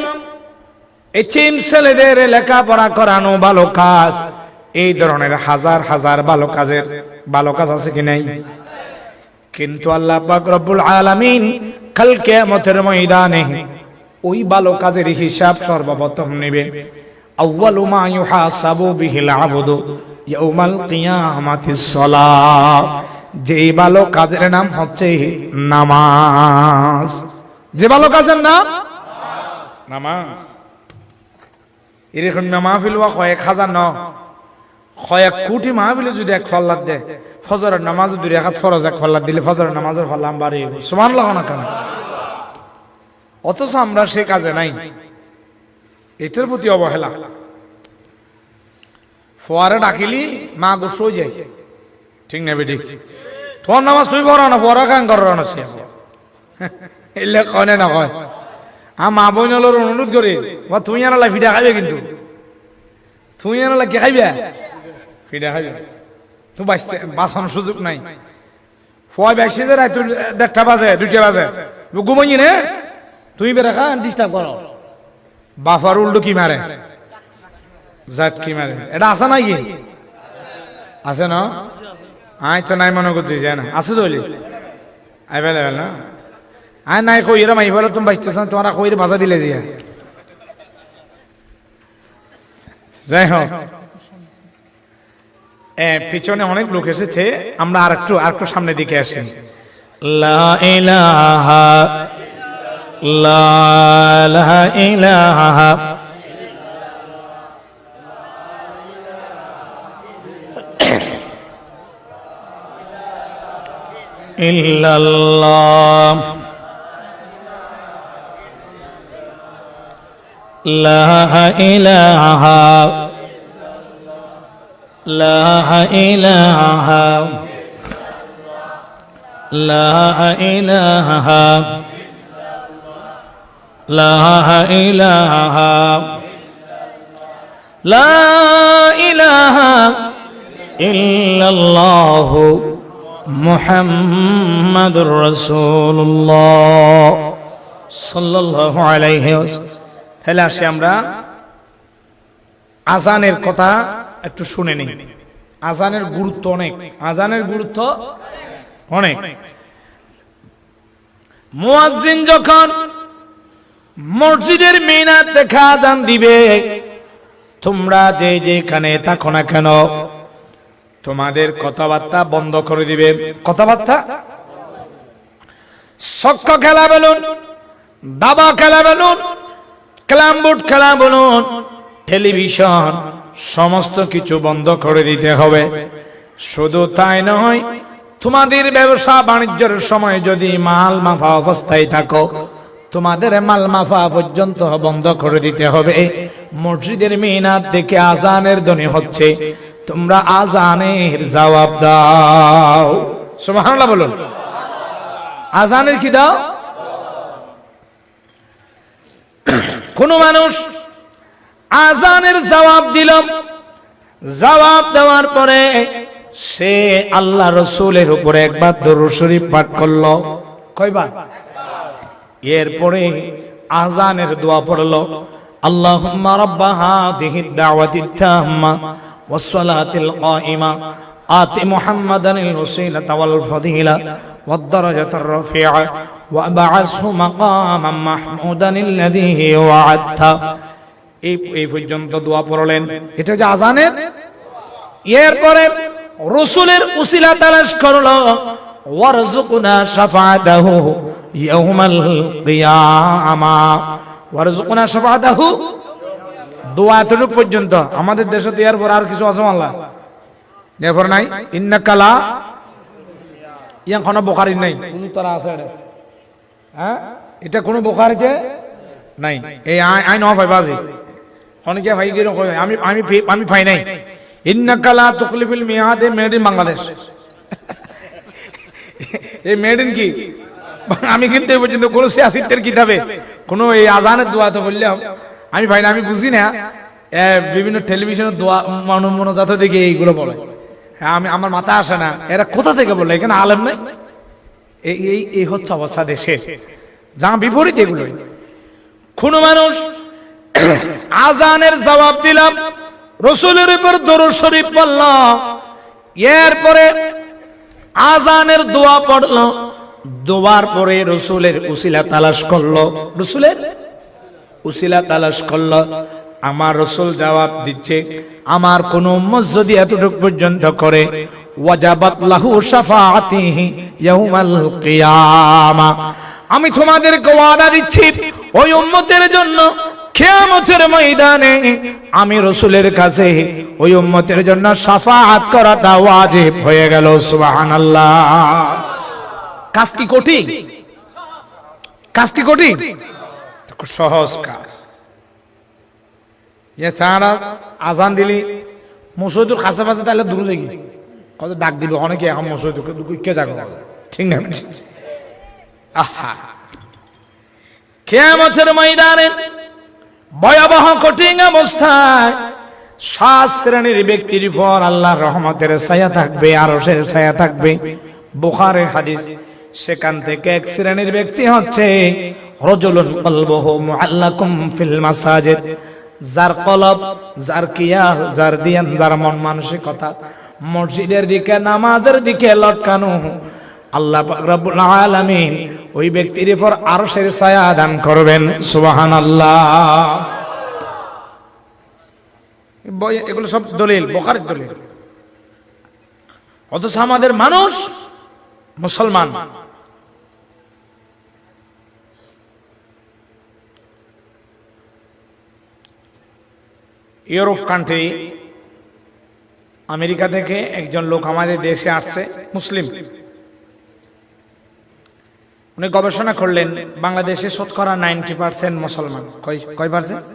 এতিম ছেলেদের লেখাপড়া করানো ভালো কাজ। এই ধরনের হাজার হাজার ভালো কাজ আছে কি নাই? কিন্তু আল্লাহ পাক রব্বুল আলামিন কাল কিয়ামতের ময়দানে ওই ভালো কাজের হিসাব সর্বপ্রথম নেবে। আউয়ালু মা ইউহাসাবু বিহিল আবদু ইয়াউমাল কিয়ামাতিস সালাহ। যে ভালো কাজের নাম হচ্ছে নামাজ। যে ভালো কাজের নাম নামাজ। এরকম মাহফিল ওয়া কয়েক হাজার ন কয়েক কোটি মাহফিলে যদি এক ফল্লাদ দেয়, ফজরের নামাজ দুই রাকাত ফরজ এক ফল্লাদ দিলে ফজরের নামাজের ফল্লাম বাড়িয়ে সুবহানাল্লাহ না কেন? অথচ আমরা সে কাজে নাই, এটার প্রতি অবহেলা। ফোয়ারে ডাকিলি মা গোসো যায়, ঠিক না বেটি? তোমার নামাজ তুই পড়ো না, পড়া কান করো না, সে এলে কয় না কয়। মা বোনের অনুরোধ করি, তুই আনালা ফিটা খাইবে, কিন্তু তুই আনালা কে খাইবে? ফিটা খাইবে। তুই বাঁচানোর সুযোগ নাই। ফয় ব্যাগসি রাত 1:30 বাজে 2টা বাজে ঘুমাই নে, তুই বেড়া খা ডিস্টার্ব করো। বাফার উল্টো কি মারে, জাত কি মারে, এটা আছে নাকি? আছে না? আয় তো নাই মনে করছি, জানা আছে তো অ্যাভেলেবেল না? আয় নাই কই এরা মাই বলে তুমি বাঁচতেছ না, তোমরা কই ভাজা দিলে যে। যাই হোক, পিছনে অনেক লোক এসেছে, আমরা আর একটু সামনের দিকে আসি। লা ইলাহা লা ইলাহা ইল্লাল্লাহ লা ইলাহা লা ইলাহা লা ইলাহা লা ইলাহা লা ইলাহা ইল্লাল্লাহ মুহাম্মাদুর রাসূলুল্লাহ সাল্লাল্লাহু আলাইহি ওয়াসাল্লাম। তাহলে আসি আমরা আজানের কথা একটু শুনে নিই। আজানের গুরুত্ব অনেক, আজানের গুরুত্ব অনেক। মুয়াজ্জিন যখন মসজিদের মিনার থেকে আজান দিবে, তোমরা যে যেখানে থাকো না কেন তোমাদের কথাবার্তা বন্ধ করে দিবে। কথাবার্তা, ছক্ক খেলা বলুন, দাবা খেলা বলুন, ক্যারাম বোর্ড খেলা বলুন, টেলিভিশন, সমস্ত কিছু বন্ধ করে দিতে হবে। শুধু তাই নয়, তোমাদের ব্যবসা বাণিজ্যের সময় যদি মাল মাফা অবস্থায় থাকো, তোমাদের মাল মাফা পর্যন্ত বন্ধ করে দিতে হবে। মসজিদের মিনার থেকে আজানের ধ্বনি হচ্ছে, তোমরা আজানের জবাব দাও। সুবহানাল্লাহ বলুন। আজানের কি দাও? কোন মানুষ আজানের জবাব দিল, জবাব দেওয়ার পরে সে আল্লাহ রাসূলের উপরে একবার দরুদ শরীফ পাঠ করলো। কয়বার? এরপরে আজানের দোয়া পড়লো, আল্লাহুম্মা রাব্বা হাযিহিদ দাওয়াতিত তাম্মা ওয়াস সালাতিল কাইমা আতি মুহাম্মাদানিল ওয়াসিলাতা ওয়াল ফাদিলা ওয়াদ দারাজাতার রাফিআ ওয়া বা'আসহু মাকামান মাহমুদানিল্লাযী ওয়া'আদতা। এই পর্যন্ত দোয়া পড়লেন। এটা যে আজানের। এরপরে রাসূলের উসিলা তালাশ করলো, ওয়ারযুকনা শাফাআতাহু ইয়াউমাল কিয়ামা, ওয়ারযুকনা শাফাআতাহু। দোয়া এতটুকু পর্যন্ত। আমাদের দেশে তো এরপর আর কিছু আছে আল্লাহ এরপর নাই। ইন্নাকা লা ইয়ান কোন বুখারী নাই, হুজুর তারা আছে এটা। হ্যাঁ, এটা কোন বুখারীতে নাই। এই আইন অফ বাজি অনেকে ভাই গিয়ে কই আমি পাই নাই। ইন্নাকা লা তুখলিফুল মিয়াদ, মেড ইন বাংলাদেশ। এই মেড ইন কি? আমি কিন্তু এই পর্যন্ত কোন সিয়াসিতের কিতাবে কোন এই আজানের দোয়া তো বললাম আমি ভাই না, আমি বুঝি না। বিভিন্ন টেলিভিশনের দোয়া মনোজাত দেখে এইগুলো বলে, আমি আমার মাথা আসে না এরা কোথা থেকে বলে। এখানে আলেম নাই, এই হচ্ছে অবস্থা দেশের, যা বিপরীত এগুলোই। কোন মানুষ আজানের জবাব দিলাম, রসুলের উপর দরুদ শরীফ পড়ল, এরপরে আজানের দোয়া পড়ল, দোয়ার পরে রসুলের উসিলা তালাশ করলো, রসুলের উসিলা তালাশ করলো, আমার রসুল জবাব দিচ্ছে, আমার কোন উম্মত যদি এতটুকু পর্যন্ত করে, ওয়াজাবাত লাহু শাফাআতিহি ইয়াউমাল কিয়ামা, আমি তোমাদেরকে ওয়াদা দিচ্ছি ওই উম্মতের জন্য কিয়ামতের ময়দানে আমি রসুলের কাছে ওই উম্মতের জন্য শাফাআত করাটা ওয়াজিব হয়ে গেল। সুবহানাল্লাহ। কাজ কি কঠিন? কাজ কি কঠিন? সহজ কাজ। এছাড়া আজান দিলি মসজিদের কাছে পাশে তাহলে দূরে যাই কত ডাক দিল অনেকে এখন মসজিদকে যাবে, ঠিক না? আহা, কিয়ামতের ময়দানে ভয়াবহ কঠিন অবস্থায় 7 শ্রেণীর ব্যক্তির উপর আল্লাহর রহমতের ছায়া থাকবে, আরশের ছায়া থাকবে, বুখারীর হাদিস। সেখান থেকে এক শ্রেণীর ব্যক্তি হচ্ছে রাজুলুন কলবুহু মুআল্লাকুম ফিল মাসাজিদ, যার কলব, যার কিয়াল, যার দিয়ান, যার মন মানসিকতা মসজিদের দিকে, নামাজের দিকে লটকানো, আল্লাহ পাক রব্বুল আলামিন ওই ব্যক্তির উপর আরশের ছায়া দান করবেন। সুবহানাল্লাহ। এগুলো সব দলিল, বুখারীর দলিল। অথচ আমাদের মানুষ মুসলমান ইউরোপ কান্ট্রি, আমেরিকা থেকে একজন লোক আমাদের দেশে আসছে, মুসলিম। উনি গবেষণা করলেন বাংলাদেশে শতকরা 90% মুসলমান। কয় পার্সেন্ট?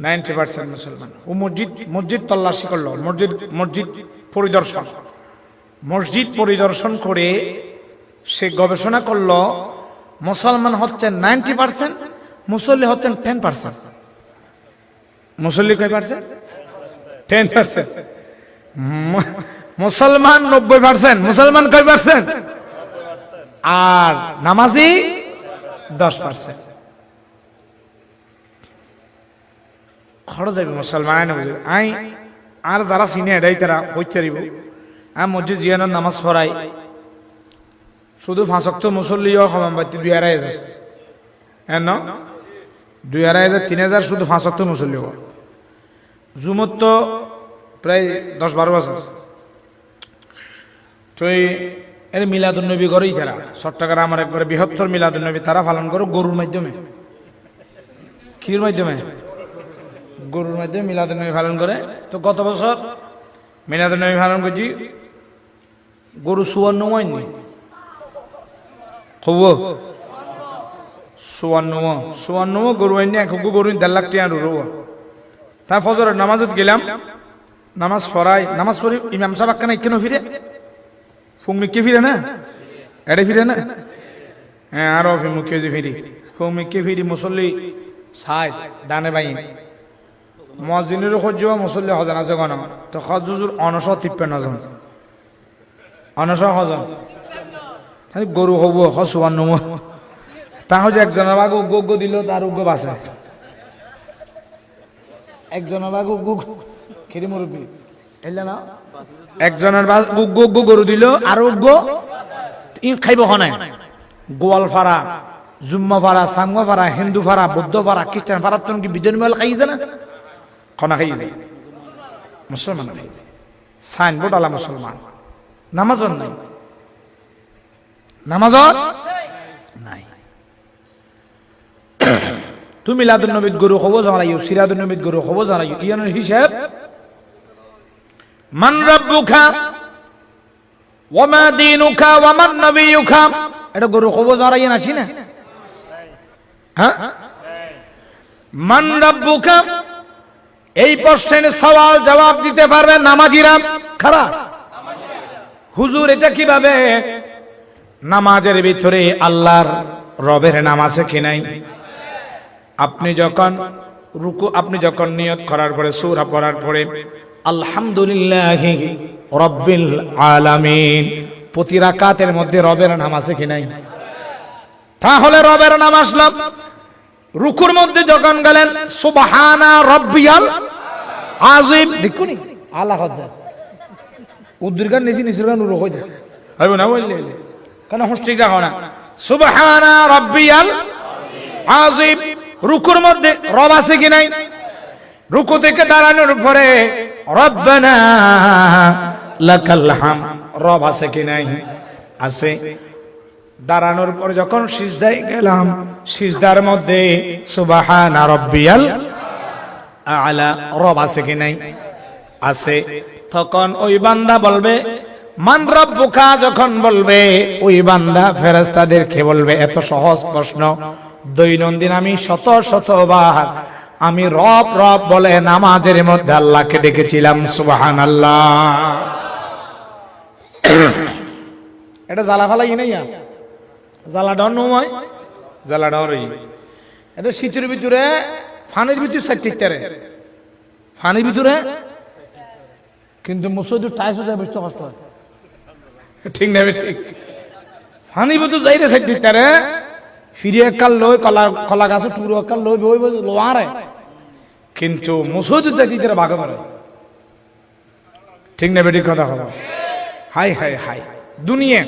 90% মুসলমান। ও মসজিদ তল্লাশি করলো, মসজিদ পরিদর্শন করে সে গবেষণা করলো মুসলমান হচ্ছেন 90%, মুসল্লি হচ্ছেন 10%। মুসল্লি কয় পার্সেন্ট? 10%। মুসলমান 90%, মুসলমান কয় পার্সেন্ট? আর নামাজি 10%। খরচ যাবে মুসলমান। আর যারা চিনে এটাই তারা হইতে পারিব। আমি মসজিদ জিয়ানোর নামাজ পড়াই, শুধু 5 ওয়াক্ত মুসল্লিও সমান বাড়তি 2,500, হ্যাঁ ন 2,500 3,000 শুধু 5 ওয়াক্ত মুসল্লি। জুমত তো প্রায় 10-12 বছর। তো এর মিলাদুন্নবী করেই তারা চট্টগ্রাম আমার একবারে বৃহত্তর মিলাদুন্নবী তারা পালন করো গরুর মাধ্যমে। কির মাধ্যমে? গরুর মাধ্যমে মিলাদুন্নবী পালন করে। তো গত বছর মিলাদুন্নবী পালন করছি, গরু 54 হব 54 গরু আইনি, এক গরু 1.5 লাখ টাকা রুব। তাই ফজরের নামাজত গেলাম, নামাজ পড়ি, ইমাম সাহেব কেন কেন ফিরে ফুংমিকে ফিরে না, এড়ে ফিরে না, হ্যাঁ আরো মুখে ফিরি, ফুংমিকে ফিরি, মুসল্লি সাইড ডানে বাই, মসজিদের সহ্য মুসল্লি হজন আছে গণ, তো হজুর 953 জন, 900 হজন। গরু হব 54, তাহলে একজনের বাঘ উগ্র দিল, তার উগ্র বাসে একজনের বাঘ খেরি মুরব্বী এলে না, একজনের উগ্র গরু দিল, আর উগ্র খাইব হনায়। গোয়ালপাড়া, জুম্মাপাড়া, সাংমাপাড়া, হিন্দু পাড়া, বৌদ্ধ পাড়া, খ্রিস্টান পাড়া, তুমি কি বিজয় মেল খাইছে না? খনা খাইছে মুসলমান, সাইনবোর্ড আলা মুসলমান, নামাজন নাই, নামাজন নাই। তুমি মিলাদুন নবীত গরু হব জানাইও, সিরাদুন নবীত গরু হব জানাইও, ইয়ানের হিসাব মান রাব্বুকা ওয়া মা দীনুকা ওয়া মান নবিয়ুকা, এটা গরু হব জানাইও না চিনা? হ্যাঁ, মান রাব্বুকা এই প্রশ্নের সওয়াল জবাব দিতে পারবে নামাজিরা। খারাপ হুজুর এটা কিভাবে? নামাজের ভিতরে আল্লাহর রবের নাম আছে কি নাই? আপনি যখন নিয়ত করার পরে সূরা পড়ার পরে আলহামদুলিল্লাহি রাব্বিল আলামিন প্রতি রাকাতের মধ্যে রবের নাম আছে কি নাই? তাহলে রবের নাম আসলো। রুকুর মধ্যে যখন গেলেন সুবহানা রাব্বিয়াল আযীম, দেখুনি আল্লাহ হজ্জা উদ্দীর্ঘ নিচি নিচুর গান রুকু দে হইব না বললে কেন হস্টিক রাখো না। সুবহানা রাব্বিয়াল আযীম, রুকুর মধ্যে রব আছে কি নাই? রুকু থেকে দাঁড়ানোর পরে রব্বানা লাকাল হাম, রব আছে কি নাই? আছে। দাঁড়ানোর পর যখন সিজদায় গেলাম, সিজদার মধ্যে সুবহানা রাব্বিয়াল আলা, রব আছে কি নাই? আছে। তখন ওই বান্দা বলবে মান রাব্বুকা, যখন বলবে ওই বান্দা ফেরেশতাদেরকে বলবে এত সহজ প্রশ্ন দৈনন্দিন আমি শত শতবার আমি রব রব বলে নামাজের মধ্যে আল্লাহকে ডেকেছিলাম, সুবহানাল্লাহ। এটা জ্বালা ফালাই নাই, জ্বালা ডর নয়, জ্বালা ডরই। এটা শীতের ভিতরে ফানির ভিতরে সাইটে ফানির ভিতরে, কিন্তু মুসুদুর টাইস বুঝতে কষ্ট হয়, ঠিক না? ঠিক। ফানির ভিতরে যাইতে সাইটে ফিরে একাল লই কলা গাছ টুরু একাল লই বই লোয়ারে, কিন্তু মুসুদুর যাইতে ভাগ ধরে, ঠিক না? বেটি কথা হলো। হাই হাই হাই দুনিয়া,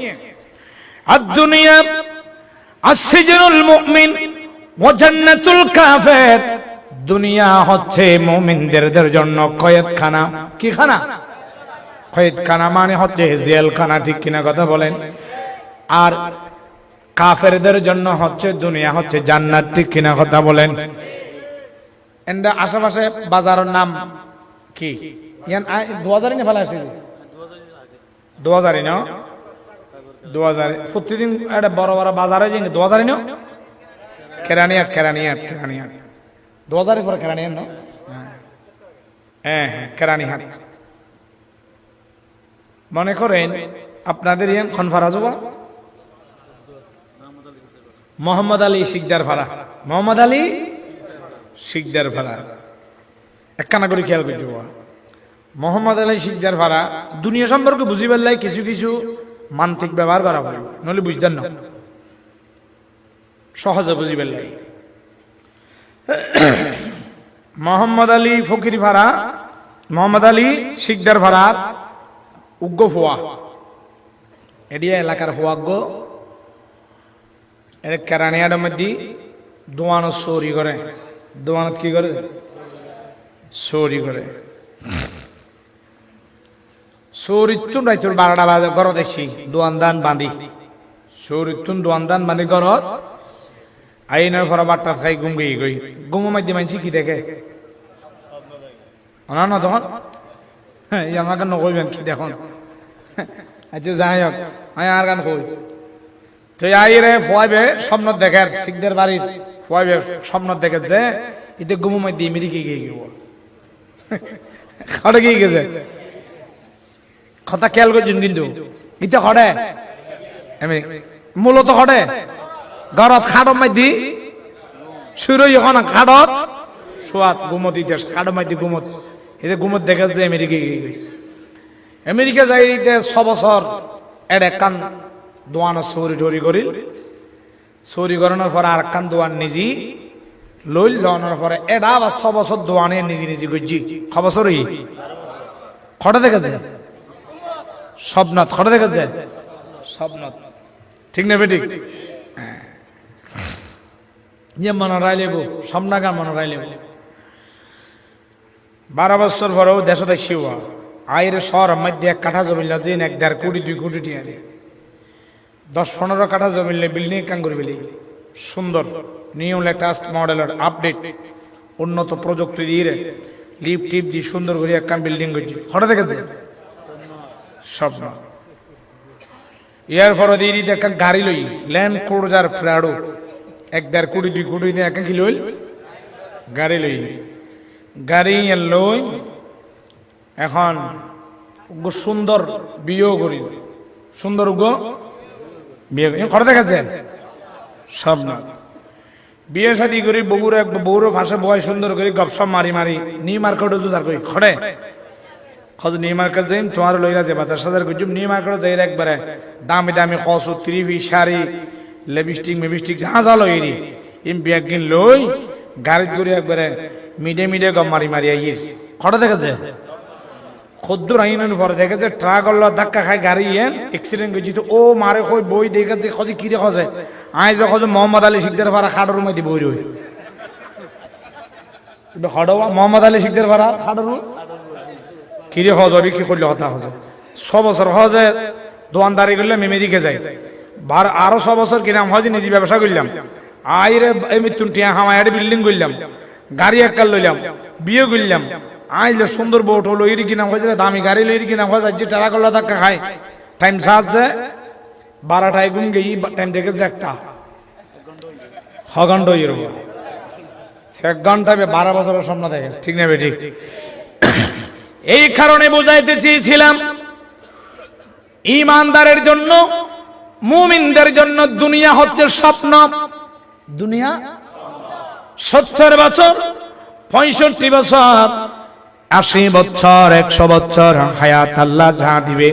আর দুনিয়া আসসিজনুল মুমিন ওয়া জান্নাতুল কাফির, দুনিয়া হচ্ছে মুমিনদের জন্য কয়েদখানা। কি খানা? কয়েদখানা মানে হচ্ছে জেলখানা, ঠিক কিনা কথা বলেন? আর কাফেরদের জন্য হচ্ছে দুনিয়া হচ্ছে জান্নাত, ঠিক কিনা কথা বলেন? এন্ডা আশেপাশে বাজারের নাম কি? ইয়ান 2000 নে ফেলা আসছে, 2000 না 2000 প্রতিদিন একটা বড় বড় বাজারে যাই 2000 না কেরানিয়াত 2000 পরে কেরানিয়াত না, হ্যাঁ হ্যাঁ কেরানিহাট। মনে করেন আপনাদের ইয়ান কনফারেন্স হবা মোহাম্মদ আলী শিকদার ফাড়া, মোহাম্মদ আলী শিকদার ফাড়া একখানা করে খেয়াল করতে হবা। মোহাম্মদ আলী শিকদার ফাড়া দুনিয়া সম্পর্কে বুঝি পারলে কিছু কিছু মান্ত্রিক ব্যবহার করা পড়ে, নইলে বুঝতেন না, সহজে বুঝি পারলে। মোহাম্মদ আলী ফকির ফাড়া, মোহাম্মদ আলী শিকদার ফাড়ার উগ্র ফোয়া, এডিয়া এলাকার ফোয়াগ্য এর কেরানিয়ার মধ্যে দোয়ানত চৌরি করে, দোয়ানত কি করে? চৌরি করে। চৌরিতুন রাইতুর 12টা বাজে ঘর দেখছি দোয়ান দান বাঁধি, চৌরিতুন দোয়ান দান বাঁধি ঘরত আইনের ঘর বাট্টা খাই গুম গই গই গুমো মাধ্যমে মানছি কি দেখে না তখন, হ্যাঁ আমাকে নকইবেন কি দেখুন। আচ্ছা যাই হোক, আমি আর গান কই তো আইরে ফুয়াইবে স্বপ্ন দেখে, শিখদের বাড়ির ফুয়াইবে স্বপ্ন দেখে যে ইতে গুমো মাধ্যমে আমেরিকা গিয়ে গিয়ে খড়ে গিয়ে গেছে, কথা খেয়াল করছেন কিন্তু ইতে খড়ে মূলত খড়ে ঘরত খাড় মাইদি শুরু এখন খাড়ত সোয়াত গুমত ইতে খাড় মাইদি গুমত, এতে গুমত দেখে যে আমেরিকা গিয়ে গেছে। আমেরিকা যাইতে 6 বছর এর একখান দোয়ান চৌরি টরি করিল, চৌরি করানোর পরে আর একখান দোয়ান নিজে লইল, লওয়ানোর পরে এটা আবার 6 বছর দোয়ানে নিজে নিজে গজি 6 বছরই খড়ে দেখে যায় স্বপ্নত, খড়ে দেখে যায় স্বপ্নত, ঠিক না বেঠিক? যে মনে রাইলেব স্বপ্নাগার মনে রাইলেব 12 বছর পরেও দেশ দেখছি আয়ের শহর মধ্যে 1 কাঠা জমিল যে 1.5 কোটি 2 কোটি টিয়া 10-15 কাঠা জমিলে বিল্ডিং কাম করে ফেলি, সুন্দর নিউ লেটেস্ট মডেলের আপডেট উন্নত প্রযুক্তি দিয়ে লিফট টিপ দিয়ে সুন্দর করে একখান বিল্ডিং করছি, খড়ে দেখেছে স্বপ্ন। ইয়ার পরে দিয়ে দিতে একখান গাড়ি লই ল্যান্ড ক্রুজার প্রাডো 1.5 কোটি 2 কোটি দিয়ে একখান কি লইল গাড়ি লই, গাড়ি লই এখন সুন্দর বিয়েও করি, সুন্দর বিয়ে খড়ে দেখেছে স্বপ্ন। বিয়ে শাদী করি বউর ফাঁসে বয় সুন্দর করে গপসপ মারি মারি নি মার্কেট জুজার করি খড়ে খোঁজ নিউ মার্কেট যাইম তোমার লইরা যাবা 10,000 গুজুম নিউ মার্কেট যাই একবারে দামি দামি খসু ত্রিভি শাড়ি লিপস্টিক যা যা লইরি ইম ব্যাগ কিন লই গাড়িত করে একবারে মিডে গম মারি আইর খড়া দেখা যায় খদ্দুর আইনের পরে দেখে যে ট্রাক হল ধাক্কা খায় গাড়ি এন অ্যাক্সিডেন্ট হয়েছে তো ও মারে কই বই দেখে যে খোঁজে কিরে খোঁজে আই যে খোঁজে মোহাম্মদ আলী শিকদার ভাড়া খাডর মধ্যে বই রই হড়বা মোহাম্মদ আলী শিকদার ভাড়া খাডর কিরে খোঁজ হবে কি করলে হতা খোঁজে 6 বছর খোঁজে দোয়ানদারি করলে মেদিকে যাই আরো 6 বছর কিনাম হজে নিজে ব্যবসা করলাম আইরে এই মৃত্যুন টিয়া হামায় বিল্ডিং করলাম গাড়ি এককাল লইলাম বিয়ে করলাম আইলে সুন্দর বোট হলো এর কিনা হয়েছে দামি গাড়ি লইর কিনা হয়েছে যে টাকা করলে ধাক্কা খায় টাইম সাজছে 12টায় গুম গেই টাইম দেখেছে একটা ঘন্টা হইর 1 ঘন্টা 12 বছরের স্বপ্ন দেখে ঠিক না বেঠিক এই কারণে বোঝাইতে চেয়েছিলাম ঈমানদারের জন্য মুমিনদের জন্য দুনিয়া হচ্ছে স্বপ্ন দুনিয়া 70 বছর 65 বছর 80 বছর 100 বছর হায়াত আল্লাহ যা দিবে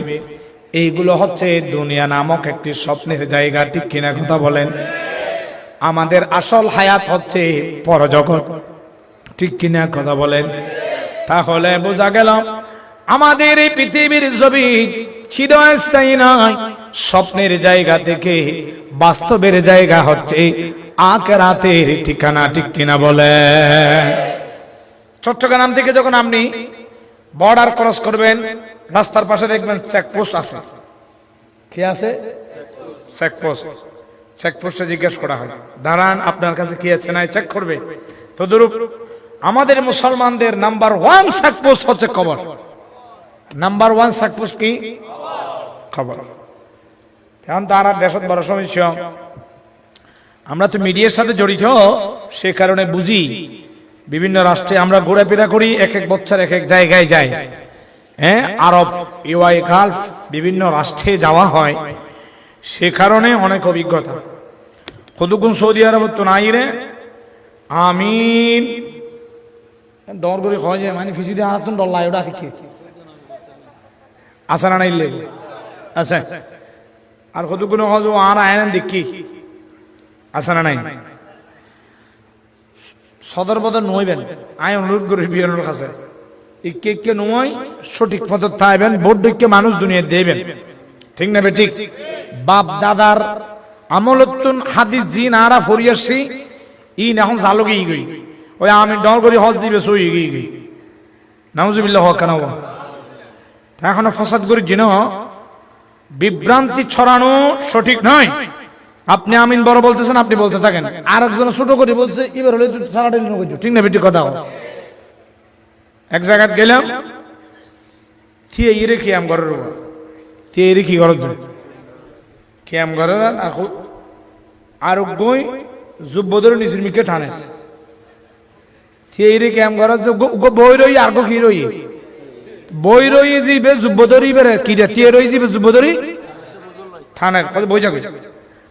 এইগুলো হচ্ছে দুনিয়া নামক একটি স্বপ্নের জায়গা ঠিক কিনা কথা বলেন আমাদের আসল হায়াত হচ্ছে পরজগৎ ঠিক কিনা কথা বলেন তাহলে বোঝা গেল আমাদের এই পৃথিবীর জমিন চিরস্থায়ী নয় স্বপ্নের জায়গা থেকে বাস্তবের জায়গা হচ্ছে আখিরাতের ঠিকানা ঠিক কিনা বলেন চট্টগ্রাম থেকে যখন আপনি বর্ডার ক্রস করবেন রাস্তার পাশে দেখবেন চেকপোস্ট আছে কি আছে চেকপোস্টে জিজ্ঞেস করা হয় দাঁড়ান আপনার কাছে কি আছে না চেক করবে তদ্রূপ আমাদের মুসলমানদের নাম্বার 1 চেকপোস্ট হচ্ছে কবর নাম্বার 1 চেকপোস্ট কি কবর কারণ তারা দেশত বড় সমস্যা আমরা তো মিডিয়ার সাথে জড়িত সে কারণে বুঝি বিভিন্ন রাষ্ট্রে আমরা ঘোরাফেরা করি এক বছর এক জায়গায় যাই হ্যাঁ আরব ইউআই গালফ বিভিন্ন রাষ্ট্রে যাওয়া হয় সে কারণে অনেক অভিজ্ঞতা কতক্ষণ সৌদি আরব তো নাই রে আমিন ডর করে হয় যে মানে ফিসিডি আতুন ডল্লা ওটা ঠিক আসা না নাইলে আচ্ছা আর কতক্ষণ হয় আর আয়ন দেখি আসা না নাই সদর পথে নইবেন আয় অনুরোধ করি বিয়ানোর কাছে ইকে নয় সঠিক পথে থাকবেন ভোট দিকে মানুষ দুনিয়া দেবেন ঠিক না ঠিক বাপ দাদার আমলতুন হাদিস জিন আরা ফরিয়াসি ই এখন জালগে ই গই ওই আমি ডর করি হজ দিবে সই গই নাউজুবিল্লাহ কেন এখন ফসাদ করি জিন বিভ্রান্তি ছড়ানো সঠিক নয় আপনি আমিন বড় বলতেছেন আপনি বলতে থাকেন আর একজন ছোট করে বলছে এবার হলে তুই সারাটা নিয়ে করছো ঠিক না বেটি কথা এক জায়গায় গেলাম থিয়ে ইরে খিয়াম ঘরের থিয়ে ইরে কি ঘর খিয়াম ঘরের আর গই যুবদর নিজের মিকে ঠানে থিয়ে ইরে খিয়াম ঘর বই রই আর গো কি রই বই রই যাবে যুবদরি বেরে কি রে থিয়ে রই যাবে যুবদরি ঠানে বই যাবে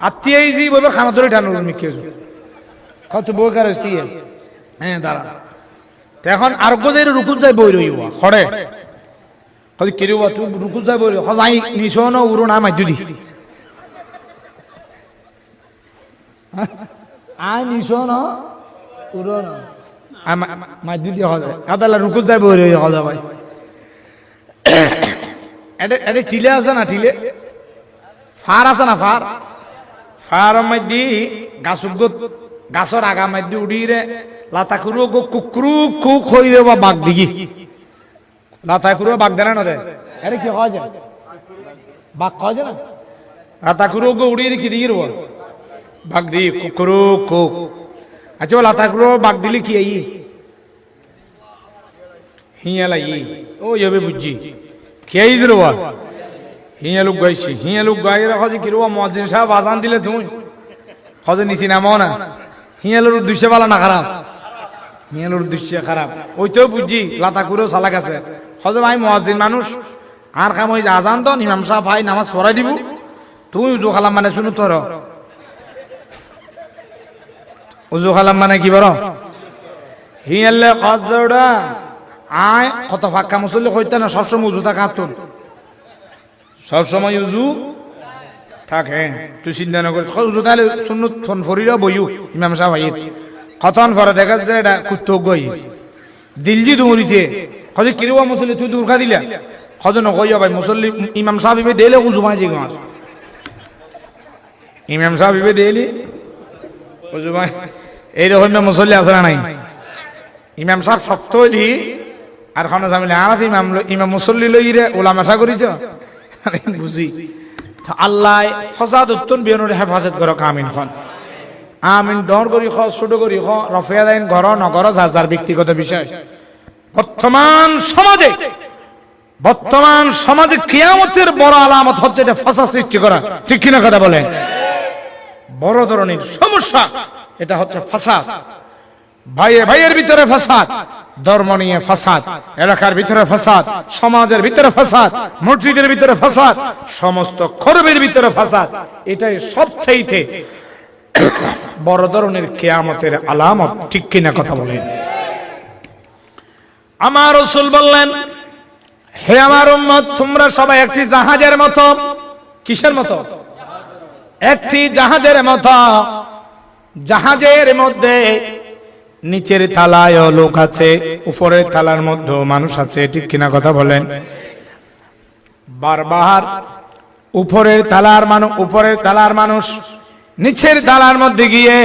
আত্মীয় জি বলবো খানা ধরে টানুর মিকে কত বই কার হ্যাঁ দাঁড়া এখন আরোগ্য যাই রুকুন যাই বই রই খড়ে কত কিরু তুই রুকুন যাই বই আই নিশো না উড়ো না মাই দুদি আই নিশো না উড়ো না মাই দুদি হজে আদালা রুকুন যাই বই রই হজা ভাই এটা টিলে আছে না টিলে ফার আছে না ফার ফার মধ্যে গাছর আগা মধ্যে উড়িরে লাতা কুরু কুকুরু খুক হই রে বাঘ দিঘি লাতা কুরু বাঘ দেনা না রে আরে কি হয় যায় বাঘ হয় যায় না লাতা কুরু উড়িরে কি দিগির বাঘ দি কুকুরু কুক আচ্ছা লাতা কুরু বাঘ দিলি কি আই হিয়ালাই ও ইবে বুঝি কি আই দিলো হিয়া লোক গাইছি হিয়া লোক গাই রাখো যে কিরো মুয়াজ্জিন সাহেব আজান দিলে তুমি হজে নিছি নামাও না হিয়ালোর উদ্দেশ্য ভালো না খারাপ হিয়ালোর উদ্দেশ্য খারাপ ওইটাও বুঝি লাতা করেও চালাক আছে হজে ভাই মুয়াজ্জিন মানুষ আর কাম ওই আজান তো ইমাম সাহেব ভাই নামাজ পড়াই দিব তুই উজু খালাম মানে শুনো তোর উজু খালাম মানে কি বড় হিয়ালে কজড়া আয় কত ফাঁকা মুসল্লি হইতে না সবসময় উজু থাকা তোর সবসময় উজু থাকে তুই চিন্তা না করিস উজু তাহলে সুন্নত ফোন ফরিরা বইও ইমাম সাহেব আইত কতক্ষণ পরে দেখা যায় এটা কুত্তো গই দিলজি দৌড়িছে হজে কিরবা মুসল্লি তুই দূরখা দিলা হজে নকইয়া ভাই মুসল্লি ইমাম সাহেব ইবে দেলে উজু মাঝি গাঁর ইমাম সাহেব ইবে দেলি উজু মাই এইরকম মুসল্লি আছে না নাই ইমাম সাহেব শক্ত হইলি আর খানা জামিলে আর ইমাম মুসল্লি লই রে ওলামাশা করিছ বুঝি আল্লাহ ফসাদ উত্তন বিয়নের হেফাজত করো আমিন খন আমিন ডর করি খ ছোট করি খ রফিয়া দাইন ঘর নগর যার যার ব্যক্তিগত বিষয় বর্তমান সমাজে কিয়ামতের বড় আলামত হচ্ছে এটা ফাসাদ সৃষ্টি করা ঠিক কিনা কথা বলেন বড় ধরনের সমস্যা এটা হচ্ছে ফাসাদ ভাইয়ের ভিতরে ফাসাদ ধর্ম নিয়ে ফাসাদ এলাকার ভিতরে ফাসাদ সমাজের ভিতরে ফাসাদ মসজিদের ভিতরে ফাসাদ সমস্ত খরবের ভিতরে ফাসাদ এটাই সবচেয়ে বড় ধরনের কিয়ামতের আলামত ঠিক কিনা কথা বলেন আমার রাসূল বললেন হে আমার উম্মত তোমরা সবাই একটি জাহাজের মতো কিসের মতো একটি জাহাজের মতো জাহাজের মধ্যে নিচের তলায় লোক আছে উপরের তলার মধ্যে মানুষ আছে ঠিক কিনা কথা বলেন বারবার উপরের তলার মানুষ নিচের তলার মধ্যে গিয়ে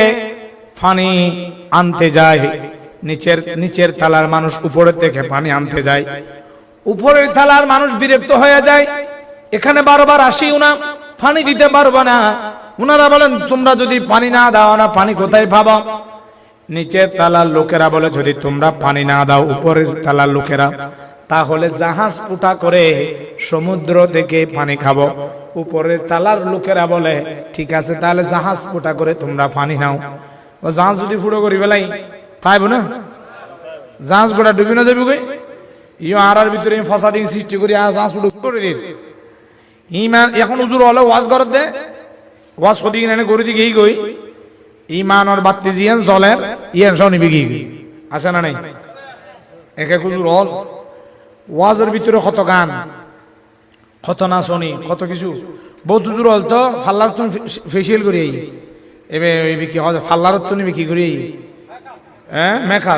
পানি আনতে যায় নিচের তলার মানুষ উপরের থেকে পানি আনতে যায় উপরের তলার মানুষ বিরক্ত হয়ে যায় এখানে বারবার আসিও না পানি দিতে পারবো না উনারা বলেন তোমরা যদি পানি না দাও না পানি কোথায় পাবো নিচের তলার লোকেরা বলে যদি তোমরা পানি না দাও উপরের তলার লোকেরা তাহলে জাহাজ ফুটা করে সমুদ্র থেকে পানি খাবো উপরের তলার লোকেরা বলে ঠিক আছে তাহলে জাহাজ ফুটা করে তোমরা পানি নাও ও জাহাজ যদি ফুটো করি বেলাই পাইব না জাহাজ গোটা ডুবি না যাবি কই ইও আর ভিতরে ফসাদিং সৃষ্টি করি আর জাহাজ ফুটো করে দিই ইমান এখন উজুর হলে ওয়াজ করত দে ওয়াজ সদিক এনে গরু দিকে গই ইমানর বাতি জিয়ান জলের ইয়ান সব নিবি গি আছে না নাই একে কুজুর হল ওয়াজের ভিতরে কত গান কত নাচনি কত কিছু বহুত উজুর হল তো ফাল্লার তুমি ফেসিয়াল করি এবে কি হয় ফাল্লার তুমি বিক্রি করি হ্যাঁ মেকা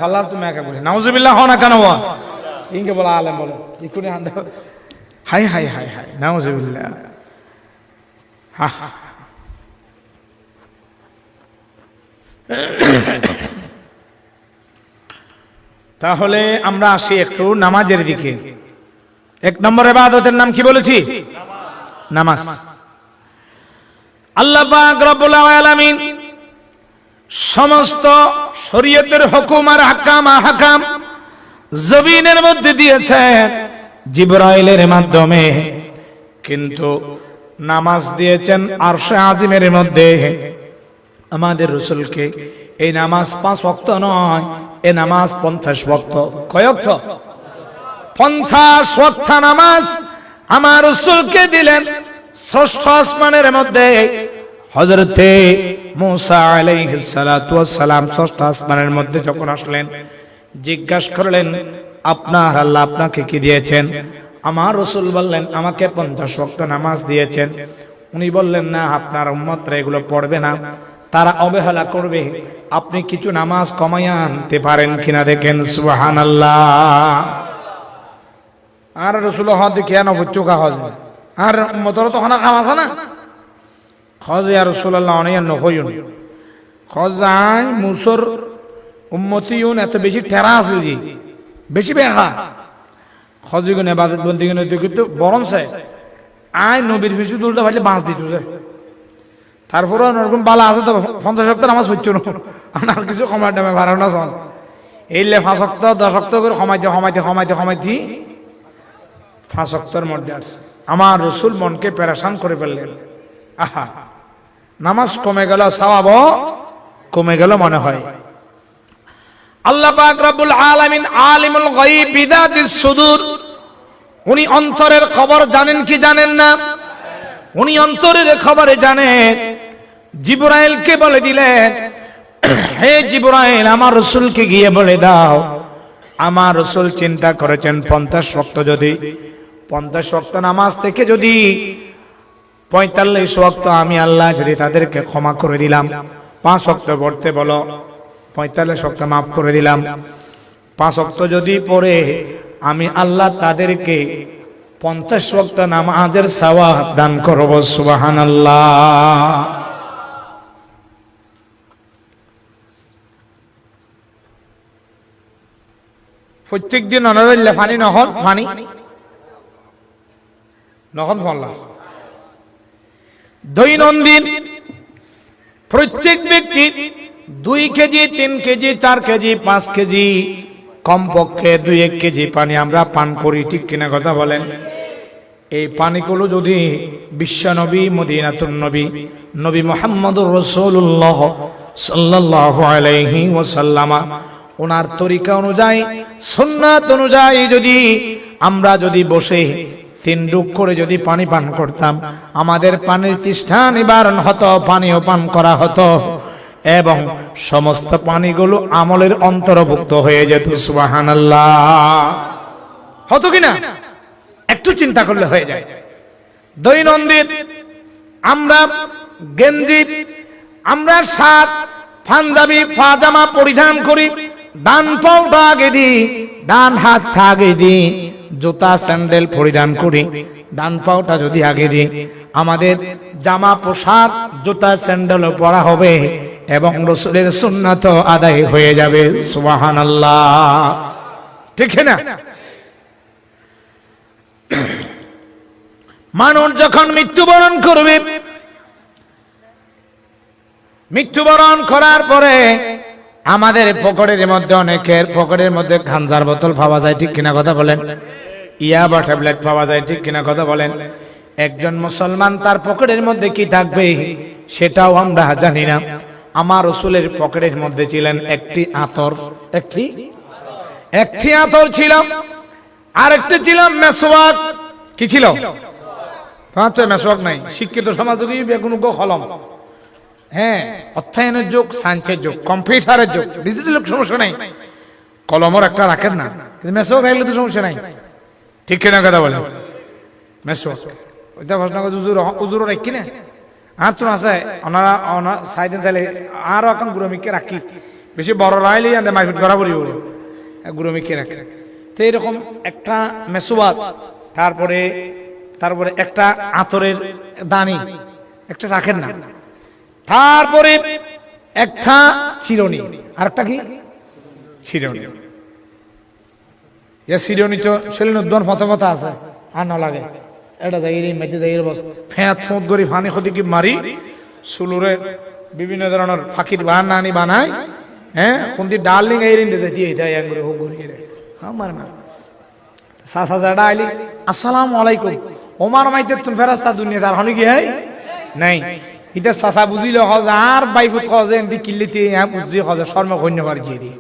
ফাল্লার তো মেকা করি নাউজুবিল্লাহ হনা কেন হওয়া ইনকে বলা আলেম বলো ইকুনি হাই হাই হাই হাই নাউজুবিল্লাহ হা হা তাহলে আমরা আসি একটু নামাজের দিকে এক নম্বর ইবাদতের নাম কি বলেছি নামাজ আল্লাহ পাক রব্বুল আলামিন সমস্ত শরীয়তের হুকুম আর আহকাম জমিনের মধ্যে দিয়েছেন জিবরাইলের মাধ্যমে কিন্তু নামাজ দিয়েছেন আরশে আজিমের মধ্যে আমাদের রাসূলকে এই নামাজ 5 ওয়াক্ত নয় এই নামাজ 50 ওয়াক্ত কয় ওয়াক্ত 50 ওয়াক্ত নামাজ আমার রাসূলকে দিলেন ষষ্ঠ আসমানের মধ্যে হযরতে মুসা আলাইহিস সালাতু ওয়াস সালাম ষষ্ঠ আসমানের মধ্যে যখন আসলেন জিজ্ঞাসা করলেন আপনার আল্লাহ আপনাকে কি দিয়েছেন আমার রাসূল বললেন আমাকে 50 ওয়াক্ত নামাজ দিয়েছেন উনি বললেন না আপনার উম্মতরা এগুলো পড়বে না তারা অবহেলা করবে আপনি কিছু নামাজ কমাইয়া আনতে পারেন কিনা দেখেন সুবহানাল্লাহ আর রাসূল হদ কেন ফুচুকা হজ আর উম্মতরা তো খানা খাম আছে না হজ ইয়া রাসূলুল্লাহ অনিয়ান নহয়ুন খজাই মুসর উম্মতিউন এত বেশি টেরা আছে জি বেশি বেহা হজগুন ইবাদত বন্দিগুন কিন্তু বরংসে আয় নবীর ফিসু দুলটা ভাইলে বাঁশ দিতুছে তারপরে ওরকম বালা আছে তো 50 ওয়াক্ত নামাজ পড়ছো না আর কিছু কমাই দামে ভাড়া না সন এইলে 5 ওয়াক্ত 10 ওয়াক্ত করে কমাইতে 5 ওয়াক্তের মধ্যে আসছে আমার রাসূল মনকে পেরেশান করে ফেললেন আহা নামাজ কমে গেল সওয়াব কমে গেল মনে হয় আল্লাহ পাক রব্বুল আলামিন আলিমুল গায়ব বিদাতিস সুদূর উনি অন্তরের খবর জানেন কি জানেন না উনি অন্তরের খবরে জানেন জিবরাইলকে বলে দিলেন হে জিবরাইল আমার রাসূলকে গিয়ে বলে দাও আমার রাসূল চিন্তা করেছেন 50 ওয়াক্ত যদি 50 ওয়াক্ত নামাজ থেকে যদি 45 ওয়াক্ত আমি আল্লাহ যদি তাদেরকে ক্ষমা করে দিলাম, 5 ওয়াক্ত পড়তে বলো 45 ওয়াক্ত মাফ করে দিলাম, 5 ওয়াক্ত যদি পড়ে আমি আল্লাহ তাদেরকে 50 ওয়াক্ত নামাজের সওয়াব দান করব। সুবহানাল্লাহ। প্রত্যেক দিন অনবল্য পানি নহন পানি নহন ফল্লা দৈনন্দিন প্রত্যেক ব্যক্তি 2 কেজি 3 কেজি 4 কেজি 5 কেজি কমপক্ষে 2-1 কেজি পানি আমরা পান করি, ঠিক কিনা কথা বলেন? এই পানিগুলো যদি বিশ্বনবী মদিনাতুন নবী নবী মুহাম্মদুর রাসূলুল্লাহ সাল্লাল্লাহু আলাইহি ওয়াসাল্লাম ওনার তরিকা অনুযায়ী সুন্নাত অনুযায়ী যদি আমরা যদি বসে 3 ডুব করে যদি পানি পান করতাম, আমাদের পানির তৃষ্ণা নিবারণ হতো, পানিও পান করা হতো এবং সমস্ত পানিগুলো আমলের অন্তর্ভুক্ত হয়ে যেত। সুবহানাল্লাহ। হতো কিনা? একটু চিন্তা করলে হয়ে যায়। দৈনন্দিন আমরা গেঞ্জি, আমরা শার্ট, পাঞ্জাবি, পাজামা পরিধান করি, ডান পাওটা আগে দিই, ডান হাত আগে দিই, জুতা স্যান্ডেল পরিধান করি, ডান পাওটা যদি আগে দিই, আমাদের জামা পোশাক জুতা স্যান্ডেলও পরা হবে এবং রাসূলের সুন্নাত আদায় হয়ে যাবে। সুবহানাল্লাহ। ঠিক না? মানুষ যখন মৃত্যুবরণ করবে, মৃত্যুবরণ করার পরে আমাদের পকেটের মধ্যে, অনেকের পকেটের মধ্যে গাঁজার বোতল পাওয়া যায়, ঠিক কিনা কথা বলেন? ইয়াবা ট্যাবলেট পাওয়া যায়, ঠিক কিনা কথা বলেন? একজন মুসলমান তার পকেটের মধ্যে কি থাকবে সেটাও আমরা জানি না। আমার রাসূলের পকেটের মধ্যে ছিলেন একটি আতর, একটি আতর ছিল, আরেকটি ছিল মেসওয়াক। কি ছিল? মেসওয়াক নাই। শিক্ষিত সমাজে বেগুন কলম, হ্যাঁ, অধ্যয়নের যুগ, সায়েন্সের যুগ, কম্পিউটারের যুগ, ডিজিটাল সমস্যা নাই, কলমর একটা রাখেন না, কিন্তু মেসওয়াক রাখলে তো সমস্যা নাই, ঠিক কিনা কথা বলে? মেসওয়াক ওইটা প্রশ্ন করে উজুরও রাখি না, আর তো আছে ওনারা সাইডে চাইলে আরো এখন গুরমিককে রাখি, বেশি বড় রাইলে মাইফিট করা পড়িব, গুরমিককে রাখে। তো এরকম একটা মেসওয়াক, তারপরে একটা আতরের দানি একটা রাখেন না, তারপরে একটা চিরুনি, আর একটা কি চিরুনি। চিরুনি তো শরীর উদ্যান ফতা আছে, আর না লাগে এটা যাই মেটে যাই বস ফেঁত ফোঁত করি ফানি ক্ষতি কি মারি সুলুরে বিভিন্ন ধরনের ফাঁকির বাহানি বানায়, হ্যাঁ, খুন্তি ডার্লিং এই রিন্দে যাইতে যায় এক করে হোক করি আমার না সাসা জাডা আইলি আসসালামু আলাইকুম ওমার মাইতে তুন ফেরাস্তা দুনিয়া তার হনি কি হয় নাই। ইটা চাচা বুঝিলে হজ আর বাইফুত হজে এমনি কিল্লিতে বুঝি হজে শর্ম কন্য পারি গিয়ে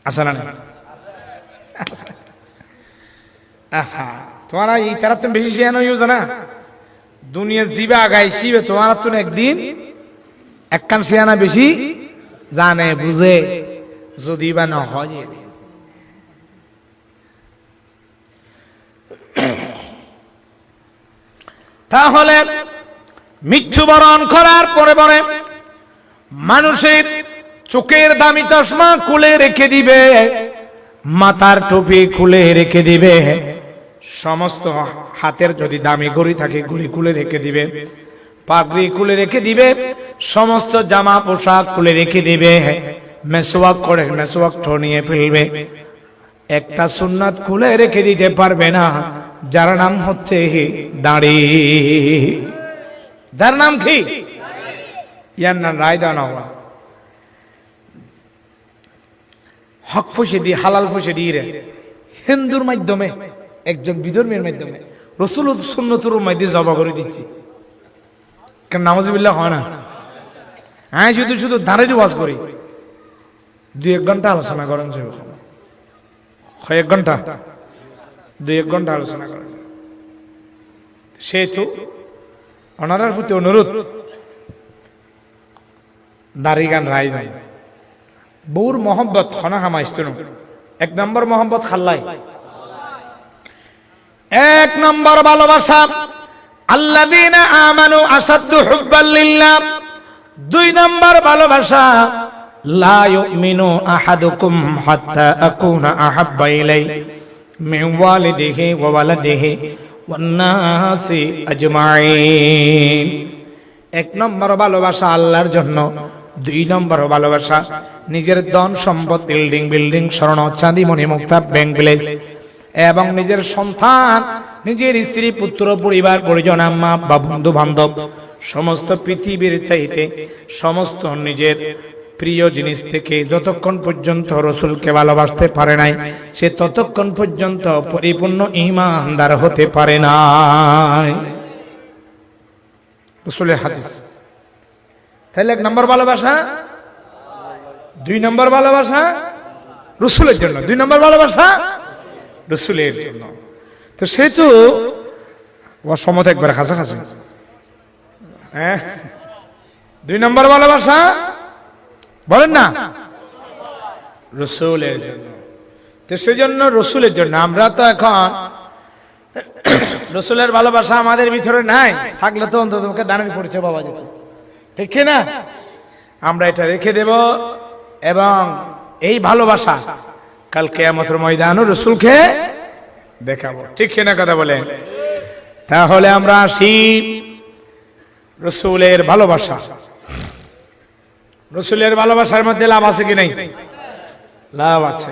আসা না। আহা তোমারা এই তারা তুমি বেশি শিয়ানো ইউজ না, দুনিয়া জিবা আগাই শিবে তোমার তো একদিন একখান শিয়ানা বেশি জানে বুঝে যদি বা না হয়। তাহলে মৃত্যুবরণ করার পরে পরে মানুষের চোখের দামি চশমা খুলে রেখে দিবে, মাথার টুপি খুলে রেখে দিবে, সমস্ত হাতের যদি দামি ঘড়ি থাকে ঘড়ি খুলে রেখে দিবে, পাগড়ি খুলে রেখে দিবে, সমস্ত জামা পোশাক খুলে রেখে দিবে, মেসওয়াক করে মেসওয়াক নিয়ে ফেলবে। একটা সুন্নাত খুলে রেখে দিতে পারবে না, যার নাম হচ্ছে দাড়ি। যার নাম কি? ইয়ার নাম রায়দানা হক ফুসে দিয়ে হালাল ফুসে দিয়ে রে হিন্দুর মাধ্যমে একজন বিধর্মীর মাধ্যমে রসুল সুন্নতুর মাধ্যমে জবা করে দিচ্ছি, কেন নামাজুবিল্লাহ হয় না? হ্যাঁ, শুধু শুধু দাঁড়িয়ে ওয়াজ করি, 2-1 ঘন্টা আলোচনা করেন, 1 ঘন্টা 2-1 ঘন্টা আলোচনা করেন। সেহেতু ওনার প্রতি অনুরোধ, দাড়ি গান রায় নাই বউর মহব্বত খনা হামাইস্ত এক নম্বর মোহাম্মদ খাল্লাই, এক নম্বর ভালোবাসা আল্লাযীনা আমানু আসাদ্দু হুব্বাল লিল্লাহ। দুই নম্বর ভালোবাসা লা ইউমিনু আহাদুকুম হাত্তা আকুনা আহাব্বা ইলাইহি মিন ওয়ালিদিহি ওয়া ওয়ালাদিহি ওয়ান নাসি আজমাইন। এক নম্বর ভালোবাসা আল্লাহর জন্য, দুই নম্বর ভালোবাসা নিজের ধন সম্পদ, বিল্ডিং স্বর্ণ চাঁদি মণি মুক্তা ব্যাংক ব্যালেন্স এবং নিজের সন্তান, নিজের স্ত্রী পুত্র পরিবার পরিজন আম্মা বা বন্ধু বান্ধব সমস্ত পৃথিবীর চাইতে সমস্ত নিজের প্রিয় জিনিস থেকে যতক্ষণ পর্যন্ত রাসূলকে ভালোবাসতে পারে নাই সে ততক্ষণ পর্যন্ত পরিপূর্ণ ঈমানদার হতে পারে না। রাসূলের হাদিস। তাহলে এক নম্বর ভালোবাসা, দুই নম্বর ভালোবাসা রাসূলের জন্য, দুই নম্বর ভালোবাসা রাসূলের জন্য। তো সেহেতু অসমত একবার কাছাকাছি, হ্যাঁ, দুই নম্বর ভালোবাসা বলেন না রাসূলের জন্য। তো সেজন্য রাসূলের জন্য আমরা তো এখন রাসূলের ভালোবাসা আমাদের ভিতরে নাই, থাকলে তো অন্তত তোমাকে দানের পরিচয় পাওয়া যেত, ঠিক কি না? আমরা এটা রেখে দেব এবং এই ভালোবাসা কাল কিয়ামতের ময়দানে রাসূলকে দেখাবো, ঠিক কি না কথা বলেন? তাহলে আমরা আসি রাসূলের ভালোবাসা। রাসূলের ভালোবাসার মধ্যে লাভ আছে কি নাই? লাভ আছে।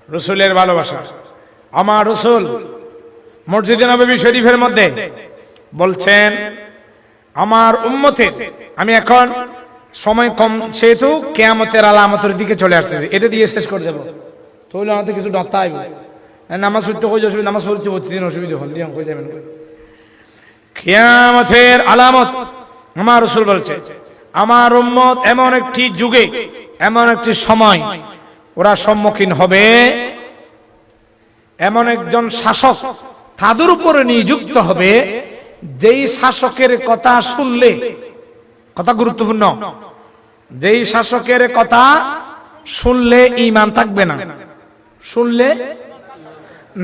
রাসূলের ভালোবাসা, আমার রাসূল মসজিদে নববী শরীফের মধ্যে বলছেন আমার উম্মতের, আমি এখন সময় কম সেহেতু কিয়ামতের আলামতের দিকে চলে আসছে, এটা দিয়ে শেষ করে দেব। তো হইলে আমাদের কিছু ডক্তা আইব, নামাজ পড়তে কই যাবে, নামাজ পড়তে প্রতিদিন অসুবিধা হল দিয়ে কই যাবেন। কিয়ামতের আলামত আমার রাসূল বলছে আমার উম্মত এমন একটি যুগে, এমন একটি সময় ওরা সম্মুখীন হবে, এমন একজন শাসক তাদের উপরে নিযুক্ত হবে যেই শাসকের কথা শুনলে, কথা গুরুত্বপূর্ণ, যেই শাসকের কথা শুনলে ঈমান থাকবে না, শুনলে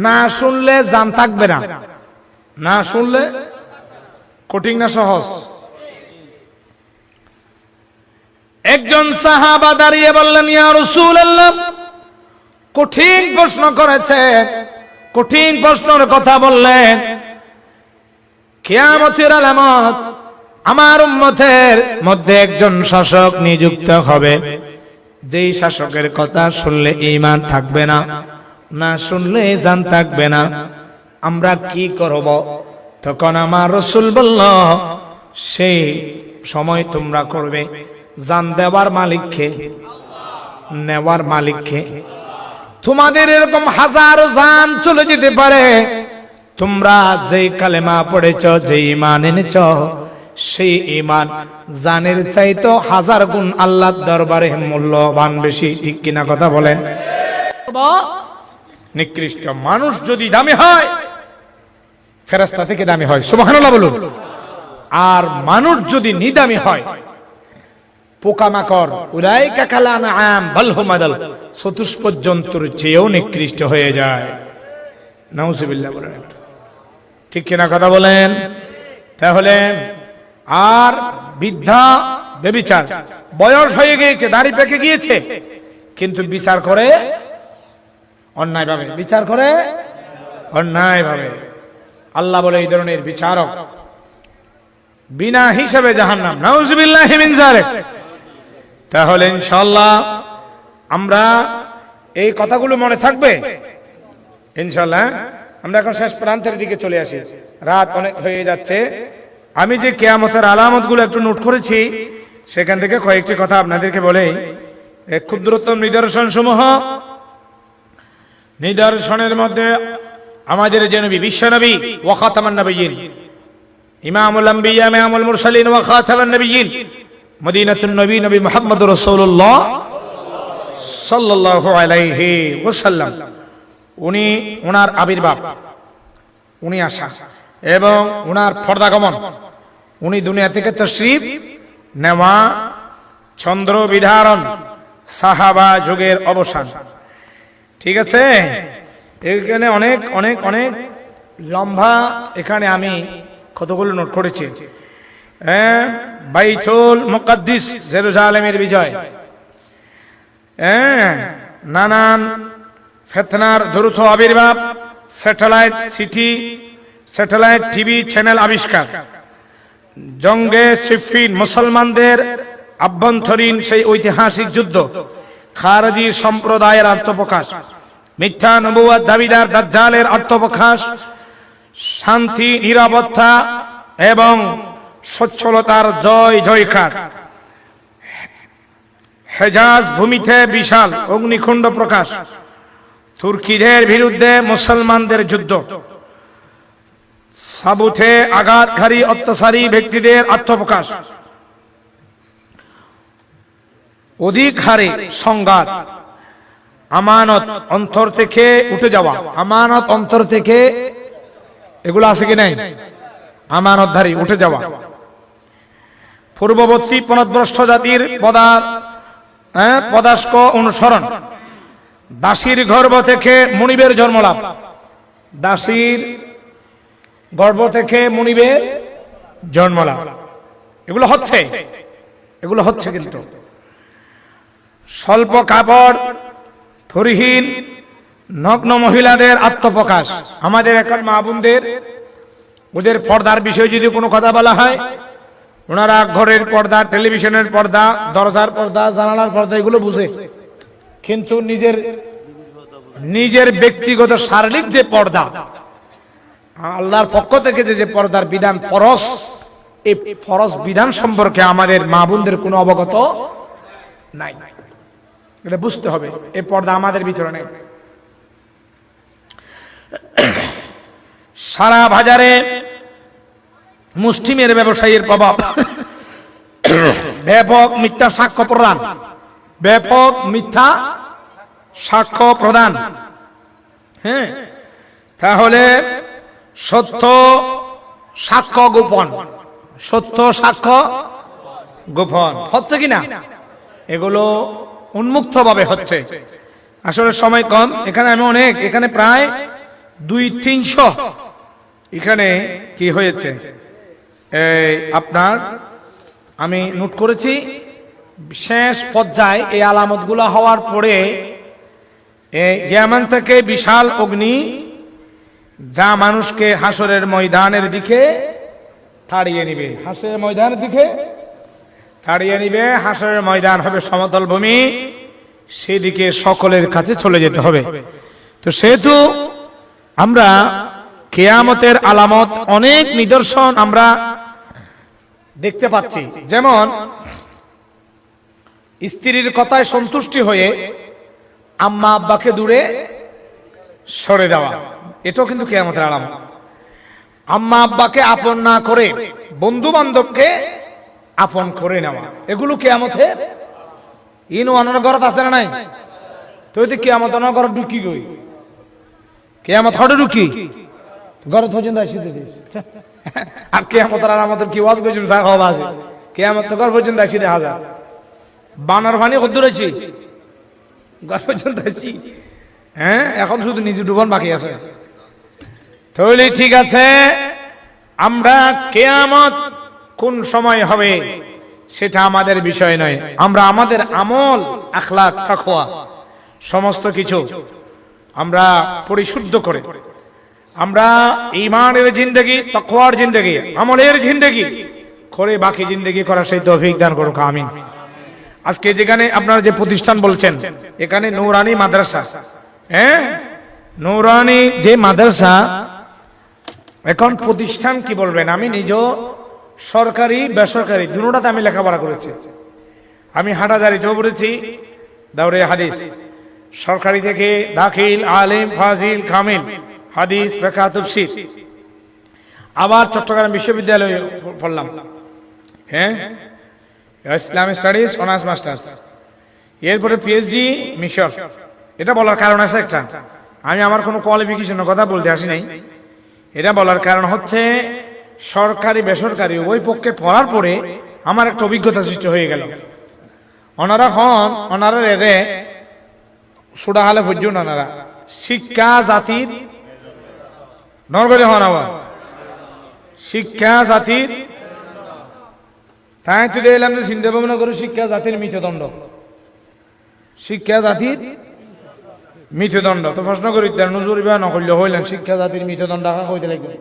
না শুনলে জান থাকবে না, না শুনলে কঠিন না সহজ? একজন সাহাবা দাঁড়িয়ে বললেন ইয়া রাসূলুল্লাহ, কঠিন প্রশ্ন করেছেন, কঠিন প্রশ্নের কথা বললেন, কিয়ামতের আলামত আমার উম্মতের মধ্যে একজন শাসক নিযুক্ত হবে যেই শাসকের কথা শুনলে ঈমান থাকবে না, না শুনলে জান থাকবে না, আমরা কি করব? তখন আমার রাসূল বলল সেই সময় তোমরা করবে জান দেওয়ার মালিককে, নেওয়ার মালিককে। তোমাদের এরকম হাজারো জান চলে যেতে পারে, তোমরা যেই কালেমা পড়েছ, যেই ঈমান এনেছ, সেই ঈমান জানের চাইতো হাজার গুণ আল্লাহর দরবারে মূল্যবান বেশি, ঠিক কিনা কথা বলেন? নিকৃষ্ট মানুষ যদি দামি হয় ফেরেশতা থেকে দামি হয়, সুবহানাল্লাহ বলুন। আর মানুষ যদি নিদামি হয়, পোকামাকড়, উলাইকা কাল আনআম বাল হুম আদাল, চতুষ্পদ জন্তুর চেয়েও নিকৃষ্ট হয়ে যায়। নাউজুবিল্লাহ বলেন, ঠিক কিনা কথা বলেন? তাহলে আর বৃদ্ধা ব্যভিচার, বয়স হয়ে গিয়েছে, দাড়ি পেকে গিয়েছে, কিন্তু বিচার করে অন্যায় ভাবে, বিচার করে অন্যায় ভাবে। আল্লাহ বলে এই ধরনের বিচারক বিনা হিসাবে জাহান্নাম, নাউজুবিল্লাহি মিন যালিক। তাহলে ইনশাআল্লাহ আমরা এই কথাগুলো মনে থাকবে ইনশাআল্লাহ। আমরা এখন শেষ প্রান্তের দিকে চলে আসি, রাত অনেক হয়ে যাচ্ছে। আমি যে কিয়ামতের আলামতগুলো একটু নোট করেছি সেখান থেকে কয়েকটি কথা আপনাদেরকে বলে, ক্ষুদ্রতম নিদর্শন সমূহ, নিদর্শনের মধ্যে আমাদের যে নবী, বিশ্ব নবী ওয়া খাতামান নবিয়্যিন, ইমামুল আম্বিয়া ইমামুল মুরসালিন ওয়া খাতামান নবিয়্যিন, মদিনাতুন নবী, নবী মুহাম্মদুর রাসূলুল্লাহ সাল্লাল্লাহু আলাইহি ওয়াসাল্লাম, উনি ওনার আবির্ভাব, উনি আসা এবং ওনার পর্দাগমন, উনি দুনিয়া থেকে তাশরীফ নেওয়া, চন্দ্র বিধারণ, সাহাবা যুগের অবসান, ঠিক আছে, এখানে অনেক অনেক অনেক লম্বা, এখানে আমি কতগুলো নোট করেছি। বাইতুল মুকাদ্দিস জেরুজালেমের বিজয়, নানান ফিতনার দ্রুত আবির্ভাব, satellite city, satellite TV channel আবিষ্কার, জঙ্গে সিফিন, মুসলমানদের আভ্যন্তরীণ সেই ঐতিহাসিক যুদ্ধ, খারজি সম্প্রদায়ের আত্মপ্রকাশ, মিথ্যা নবুয়ত দাবিদার দাজ্জালের আত্মপ্রকাশ, শান্তি নিরাপত্তা এবং সচ্ছলতার জয় জয়কার, হেজাজ ভূমিতে বিশাল অগ্নিকুণ্ড প্রকাশ, তুর্কিদের বিরুদ্ধে মুসলমানদের যুদ্ধ, সাবুতে আঘাতকারী অত্যাচারী ব্যক্তিদের আত্মপ্রকাশ, অধিক হারে সংঘাত, আমানত অন্তর থেকে উঠে যাওয়া, আমানত অন্তর থেকে, এগুলো আছে কি নাই? আমানতধারী উঠে যাওয়া, পূর্ববর্তী পথভ্রষ্ট জাতির পদাস্ক অনুসরণ, দাসীর গর্ভ থেকে মুনিবের জন্মলাভ, দাসীর গর্ভ থেকে মুনিবের জন্মলাভ, এগুলো হচ্ছে কিন্তু স্বল্প কাপড় পরিহীন নগ্ন মহিলাদের আত্মপ্রকাশ। আমাদের এখন মা বোনদের ওদের পর্দার বিষয়ে যদি কোনো কথা বলা হয়, ওনারা ঘরের পর্দা, টেলিভিশনের পর্দা, দরজার পর্দা, জানালার পর্দা এগুলো বুঝে, কিন্তু নিজের ব্যক্তিগত শারীরিক যে পর্দা, আল্লাহর পক্ষ থেকে যে পর্দার বিধান ফরজ, এই ফরজ বিধান সম্পর্কে আমাদের মা বোনদের কোনো অবগত নাই। এটা বুঝতে হবে, এই পর্দা আমাদের ভিতরে নেই। সারা বাজারে মুসলিমের ব্যবসায়ীর প্রভাব, ব্যাপক মিথ্যা সাক্ষ্য প্রদান, ব্যাপক মিথ্যা সাক্ষ্য প্রদান। হ্যাঁ, তাহলে সত্য সাক্ষ্য গোপন, সত্য সাক্ষ্য গোপন হচ্ছে কিনা? এগুলো উন্মুক্ত ভাবে হচ্ছে। আসলে সময় কম, এখানে আমি অনেক, এখানে প্রায় 200-300 এখানে কি হয়েছে আপনার আমি নোট করেছি। শেষ পর্যায়ে এই আলামতগুলো হওয়ার পরে ইয়ামান থেকে বিশাল অগ্নি যা মানুষকে হাসরের ময়দানের দিকে তাড়িয়ে নিবে, হাসরের ময়দানের দিকে তাড়িয়ে নিবে। হাসরের ময়দান হবে সমতল ভূমি, সেদিকে সকলের কাছে চলে যেতে হবে। তো সেহেতু আমরা কিয়ামতের আলামত অনেক নিদর্শন আমরা দেখতে পাচ্ছি। যেমন স্ত্রীর কথায় সন্তুষ্টি হয়ে আম্মা আব্বাকে দূরে সরে দেওয়া, এটাও কিন্তু কিয়ামতের আলামত। আম্মা আব্বাকে আপন না করে বন্ধু বান্ধবকে আপন করে নেওয়া, এগুলো কিয়ামতের ইনু অনগরত আছে না নাই? তো কিয়ামত অনগরত ঢুকি গই, কিয়ামত হঠাৎ ঢুকি গরত পর্যন্ত আসিতে আর কিয়ামতের আলামত কি ওয়াজ কইছুম যা হওয়া আছে, কিয়ামত তো ঘর পর্যন্ত আসি দেখা যায়। বানর ভানি কদ্দুর আছি, ঘর পর্যন্ত আছি। হ্যাঁ, এখন শুধু নিজে ডুবান বাকি আছে। তাহলে ঠিক আছে, আমরা কিয়ামত কোন সময় হবে সেটা আমাদের বিষয় নয়। আমরা আমাদের আমল, আখলাক, তাকওয়া সমস্ত কিছু আমরা পরিশুদ্ধ করে, আমরা ঈমানের জিন্দেগি, তাকওয়ার জিন্দেগি, আমলের জিন্দেগি করে বাকি জিন্দেগি করার সেই তৌফিক দান করুক, আমিন। আজকে যেখানে আপনারা যে প্রতিষ্ঠান বলছেন, এখানে নূরানি মাদ্রাসা, হ্যাঁ, নূরানি যে মাদ্রাসা, এখন প্রতিষ্ঠান কি বলবেন, আমি নিজেও সরকারি বেসরকারি দুটোটাতে আমি লেখাপড়া করেছি। আমি হাটাজারিতেও পড়েছি, দাওরে হাদিস, সরকারি থেকে দাখিল, আলিম, ফাজিল, কামিল, হাদিস, ফিকহ, তাফসীর, আবার চট্টগ্রাম বিশ্ববিদ্যালয়ে পড়লাম। হ্যাঁ, ইসলামিক স্টাডিজ অনার্স মাস্টার্স, এরপরে পিএইচডি মিশর। এটা বলার কারণ আছে একটা, আমি আমার কোনো কোয়ালিফিকেশনের কথা বলতে আসি নাই। এটা বলার কারণ হচ্ছে সরকারি বেসরকারি উভয় পক্ষে পড়ার পরে আমার একটা অভিজ্ঞতা সৃষ্টি হয়ে গেল। ওনারা রেগে সুডা হালে ফজ্জু নানারা শিক্ষা জাতির নরগরে হন আবার শিক্ষা জাতির তাই তুই এলাম যে চিন্তা ভাবনা করে শিক্ষা জাতির মৃত্যুদণ্ড শিক্ষা জাতির মৃত্যুদণ্ড তো প্রশ্ন করি নজর বিবাহ নকরলে হইলেন শিক্ষা জাতির মৃত্যুদণ্ড হইতে লাগবে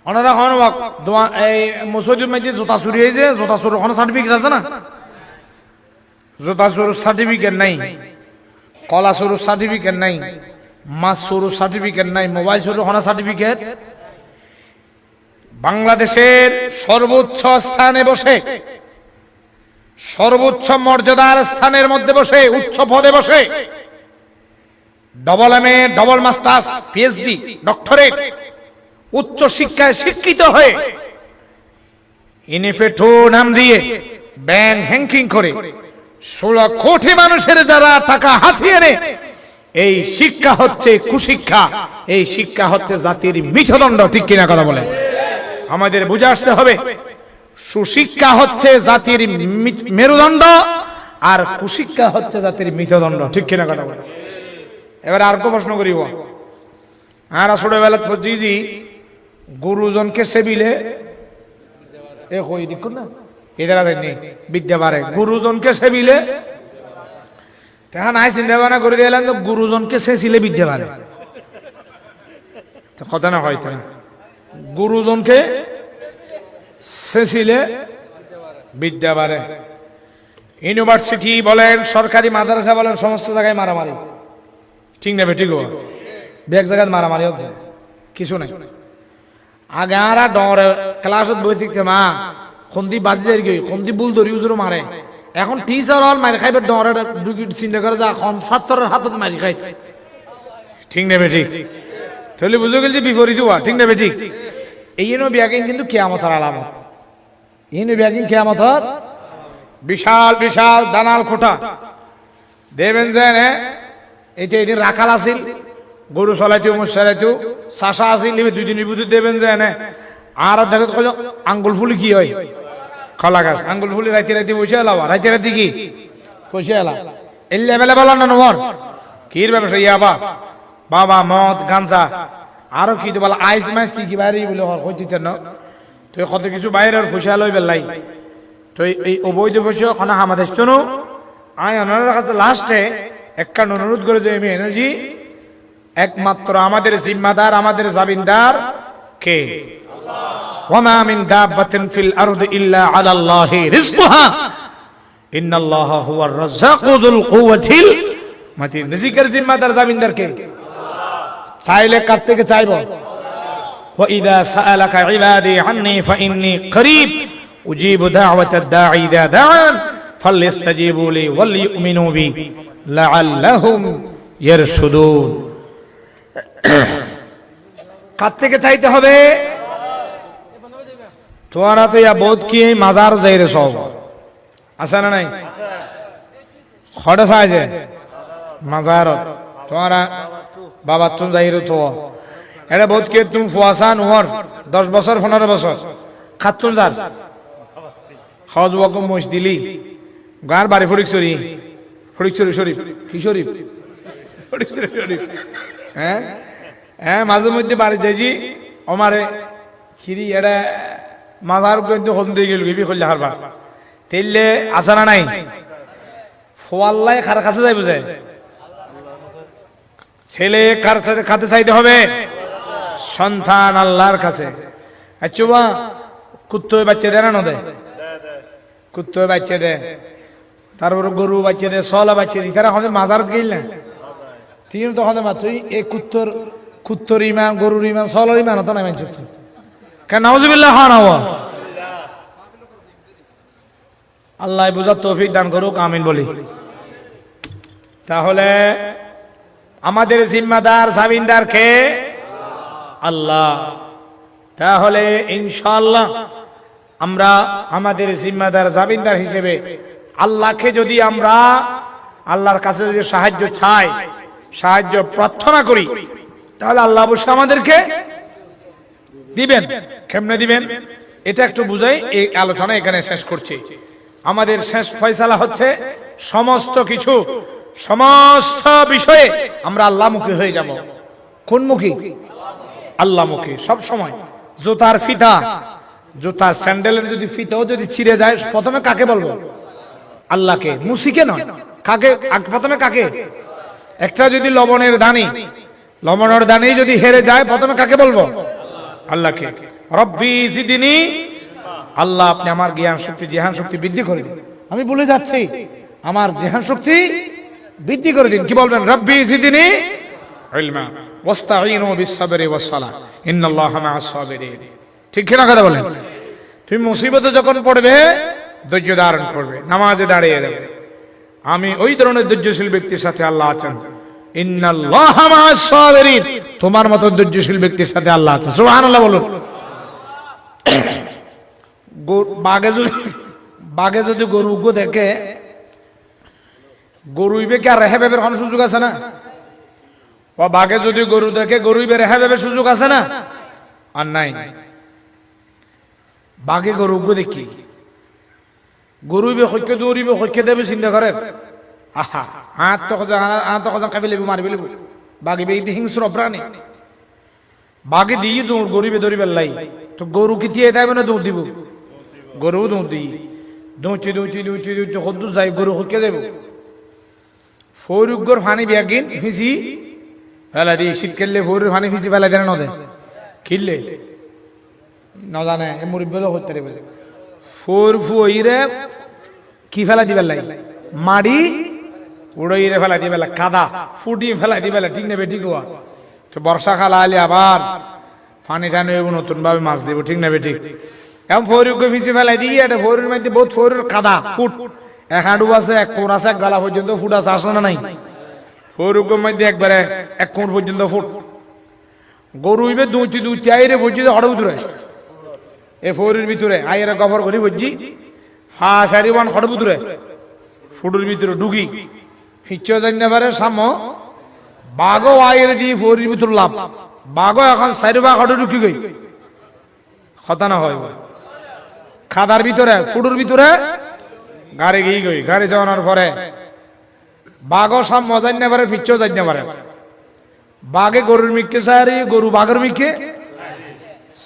ওনারা হন এই মসজিদের মধ্যে জোতা চুরি হয়েছে জোতা চুর ওখানে সার্টিফিকেট আছে না জোতা চুর সার্টিফিকেট নাই কলা চুর সার্টিফিকেট নাই মাছ চুর সার্টিফিকেট নাই মোবাইল চুর ওখানে সার্টিফিকেট বাংলাদেশের সর্বোচ্চ স্থানে বসে সর্বোচ্চ মর্যাদার স্থানের মধ্যে বসে উচ্চ পদে বসে double MA double masters PhD doctorate উচ্চ শিক্ষায় শিক্ষিত হয়ে ইনিফেটো নাম দিয়ে ব্যাংক হ্যাঙ্কিং করে 16 কোটি মানুষের যারা টাকা হাতিয়ে নেয় এই শিক্ষা হচ্ছে কুশিক্ষা এই শিক্ষা হচ্ছে জাতির মৃত্যুদণ্ড ঠিক কিনা কথা বলে আমাদের বুঝে আসতে হবে সুশিক্ষা হচ্ছে জাতির মেরুদণ্ড আর কুশিক্ষা হচ্ছে জাতির মৃত্যুদণ্ড ঠিক কিনা কথা বলে এবার আর কো প্রশ্ন করিব আর ছোটবেলা জি গুরুজনকে সেবিলে এ কই দেখুন না এদের নেই বিদ্যা বাড়ে গুরুজনকে সেবিলে তখন আই চিন্তা ভাবনা করে দিলাম গুরুজনকে সেছিলে বিদ্যা বাড়ে কথা না হয়তো না গুরুজনকে সেছিলে বিদ্যা বাড়ে ইউনিভার্সিটি বলেন সরকারি মাদ্রাসা বলেন সমস্ত জায়গায় মারামারি ঠিক না বেঠিক এক জায়গায় মারামারি হচ্ছে কিছু নাই আগে আর ডর ক্লাসত বই থাকতে মা খন্দি বাজি যাই গই খন্দি বুল ধরি উজুরো মারে এখন টিচার হল মারি খাইবে ডরে চিন্তা করে যা এখন ছাত্রের হাতত মারি খাই ঠিক না বেঠিক তাহলে বুঝে গেল যে বিপরীত হওয়া ঠিক না বেঠিক এই ব্যাগিং কিন্তু কিয়ামতের আলামত এই ব্যাগিং কিয়ামতের বিশাল বিশাল দানাল খোটা দেবেন যে এইটা এদিন রাখাল আসিল গরু চলাইতেও মোষ চলাইতেও চাষা আসিল দুই দিনের ভিতরে দেবেন যে আর দেখো আঙ্গুল ফুলি কি হয় কলা গাছ আঙ্গুল ফুলি রাইতে রাইতে বসে এলাম রাইতে রাইতে কি বসে এলাম এই লেভেলে বলো না নমর কির ব্যবসা ইয়াবা বাবা মদ গাঞ্জা আরো কি তো বলে আইস মাইস কি কি বাইরে বলে হইতে না তো কত কিছু বাইরে ফুসা লই বেলাই তো এই অবৈধ ফুসা খানা আমাদের তো আয় ওনার কাছে লাস্টে একটা অনুরোধ করে যে আমি এনার্জি একমাত্র আমাদের জিম্মাদার আমাদের জামিনদার কে ওয়ামা মিন দাব্বাতিন ফিল আরদি ইল্লা আলাল্লাহি রিজকুহা ইন্নাল্লাহা হুয়ার রাজ্জাকু যুল কুওয়াতিল মাতিন রিজিকের জিম্মাদার জামিনদার কে চাইলে কার থেকে চাইবো ওয়া ইযা সাআলাকা ইবাদি আন্নী ফাইন্নী করিব উজিবু দাওয়াতাদ দাঈ ইযা দাআন ফালইস্তাজিবু লি ওয়াল ইউমিনু বি লাআল্লাহুম ইয়ারশুদুন কার থেকে চাইতে হবে তোরা তো ইয়া বোধ কি মাজার যাইরে সব আছে না নাই খড়ে সাইছে মাজার তোরা বাবা তুমি যাইরে তো এটা বোধ কি তুমি ফুয়াসান উমর 10 বছর 15 বছর খাতুন যার হজ ওয়াকম মস দিলি গার বাড়ি ফরিকছড়ি ফরিকছড়ি শরীফ কি শরীফ ফরিকছড়ি শরীফ হ্যাঁ হ্যাঁ মাঝে মধ্যে বাড়ি যাইছি আমারে খিরি এটা মাজার কিন্তু হল দিয়ে গেল গিবি করলে হারবার তেললে আসানা নাই ফোয়াল্লাই কার কাছে যাই বুঝে ছেলে কার সাথে খাতে চাইতে হবে সন্তান আল্লাহর কাছে আচ্ছা বা কুত্তোয় বাচ্চা দেয় না দেয় কুত্তোয় বাচ্চা দেয় তারপরে গরু বাচ্চা দেয় সলা বাচ্চা দেয় তারা আমাদের মাজারত গেল না ঠিক তো হতে মাত্র এই কুত্তর ইমান গরুর ইমান সলার ইমান হতো না ইমান চুক্তি কেন নাউজুবিল্লাহ হন আল্লাহ বুঝার তৌফিক দান করুক আমিন বলি তাহলে আমাদের জিম্মাদার জামিনদার কে আল্লাহ তাহলে ইনশাআল্লাহ আমরা আমাদের জিম্মাদার জামিনদার হিসেবে আল্লাহকে যদি আমরা আল্লাহর কাছে যদি সাহায্য চাই সাহায্য প্রার্থনা করি তাহলে আল্লাহ অবশ্যই আমাদেরকে দিবেন কেমনে দিবেন এটা একটু বুঝাই এই আলোচনা এখানে শেষ করছি আমাদের শেষ ফয়সালা হচ্ছে সমস্ত কিছু, সমস্ত বিষয়ে আমরা আল্লাহমুখী হয়ে যাব। কোন মুখী? আল্লাহমুখী সব সময়। জুতার ফিতা, জুতার স্যান্ডেলের যদি ফিতাও যদি ছিঁড়ে যায়, প্রথমে কাকে বলবো? আল্লাহকে, মুসিকে নয়। কাকে প্রথমে? কাকে? একটা যদি লবণের দানি যদি হেরে যায়, প্রথমে কাকে বলবো? আল্লাহকে। রব্বি জিদনি, আল্লাহ আপনি আমার জ্ঞান শক্তি, জেহান শক্তি বৃদ্ধি করে দিন। আমি বলে যাচ্ছি, আমার জেহান শক্তি বৃদ্ধি করে দিন। কি বলবেন? রব্বি জিদনি ইলমা ওয়াস্তাঈনু বিস-সাবরি ওয়াস-সালাহ ইন্নাল্লাহা মা'আস সাবিরিন। ঠিক কিনা কথা বলেন? তুমি মুসিবতে যখন পড়বে, ধৈর্য ধারণ করবে, নামাজে দাঁড়িয়ে যাবে। আমি ওই ধরনের ধৈর্যশীল ব্যক্তির সাথে আল্লাহ আছেন। ইন্নাল্লাহা মা'আস সাবিরিন, তোমার মতো ধৈর্যশীল ব্যক্তির সাথে আল্লাহ আছেন। সুবহানাল্লাহ বলুন। বাগে যদি গরু দেখে, গরুইবে কি আর রেহে বেবের কোন সুযোগ আছে না? ও বাগে যদি গরু দেখে, গরুইবে রেহে বেবের সুযোগ আছে না? আর নাই। বাগে গরু দেখি, গরুইবে হইকে দৌড়িবে, হইকে দেবে, চিন্তা করেন। আহা, হাত তো কাবি লেবু, মারিবে লেবু। বাগিবে ইতি হিংস্র প্রাণী। বাগে দিয়ে দৌড়, গরিবে দৌড়িবে লাই। তো গরু কি দিয়ে দেবে না দৌড় দিব? গরু দৌড় দিই, দৌড়তে হদ্দুর যাই, গরু হইকে যাইব। ফৌরুগ্গর ফানি বিয়াগিন ফিসি ফেলা দিই। শীতকালে ফৌরুর ফানি ফিসি ফেলা দেন নদে কিনলে না জানে মুরব্বীও হইতে পারে। ফোর ফুইরে কি ফেলা দিবে লাই? মাড়ি উড়াইরে ফেলা দিবে, কাদা ফুটি ফেলা দিবে। ঠিক নেবে? ঠিক হওয়া তো বর্ষাকাল আলে আবার পানি টানি নতুন ভাবে মাছ দিব। ঠিক নেবে? ঠিক। এখন ফৌরুকে ফিসি ফেলাই দিয়ে, এটা ফৌরুর মধ্যে বহুত ফৌরুর কাদা ফুট, এক হাঁটু আছে, এক কোণ আছে, এক গালা পর্যন্ত ফুট আছে, আসে না নাই? ফৌরুকের মধ্যে একবারে এক কোণ পর্যন্ত ফুট। গরু ইবে দুইটি আইরে পর্যন্ত হঠাৎ উঠে এ ফৌরের ভিতরে আইরে গফর করি বুঝছি ফাঁসারি ওয়ান হঠাৎ উঠে ফুটুর ভিতরে ঢুকি ফিচ্ছ জানি পারে সাম বাঘও আইরে দিয়ে ফৌরির ভিতর লাভ। বাঘও এখন চারি বাঘ হঠাৎ ঢুকি গই কথা না হয় খাদার ভিতরে ফুটুর ভিতরে গাড়ি গিয়ে গই। গাড়ি যাওয়ানোর পরে বাঘও সাম জানি পারে, ফিচ্ছ জানি পারে। বাঘে গরুর মিকে সারি, গরু বাঘের মিকে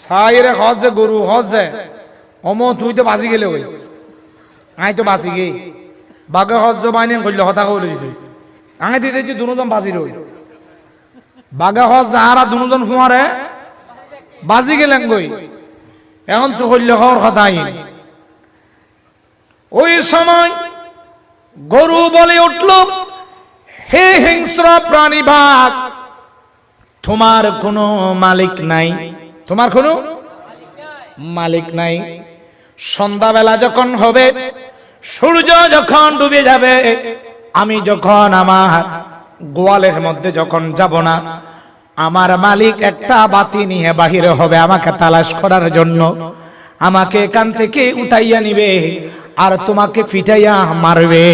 সাইরে হজ যে গরু হজ যে অম তুই তো বাজি গেলে ওই আই তো বাজি গে বাঘে হজ বাইনে করলে হতা করলে তুই আই দিতেছি দুজন বাজি রই বাঘে হজ যাহারা দুজন ফুয়ারে বাজি গেলেন গই। এখন তো করলে হওয়ার কথা আইন। ওই সময় গরু বলে উঠল, হে হিংস্র প্রাণী বাঘ, তোমার কোনো মালিক নাই, তোমার কোনো মালিক নাই। সন্ধ্যাবেলা যখন হবে, সূর্য যখন ডুবে যাবে, আমি যখন আমার গোয়ালের মধ্যে যখন যাব না, আমার মালিক একটা বাতি নিয়ে বাহিরে হবে আমাকে তালাশ করার জন্য। আমাকে এখান থেকে উঠাইয়া নিবে আর তোমাকে পিটাইয়া মারবে।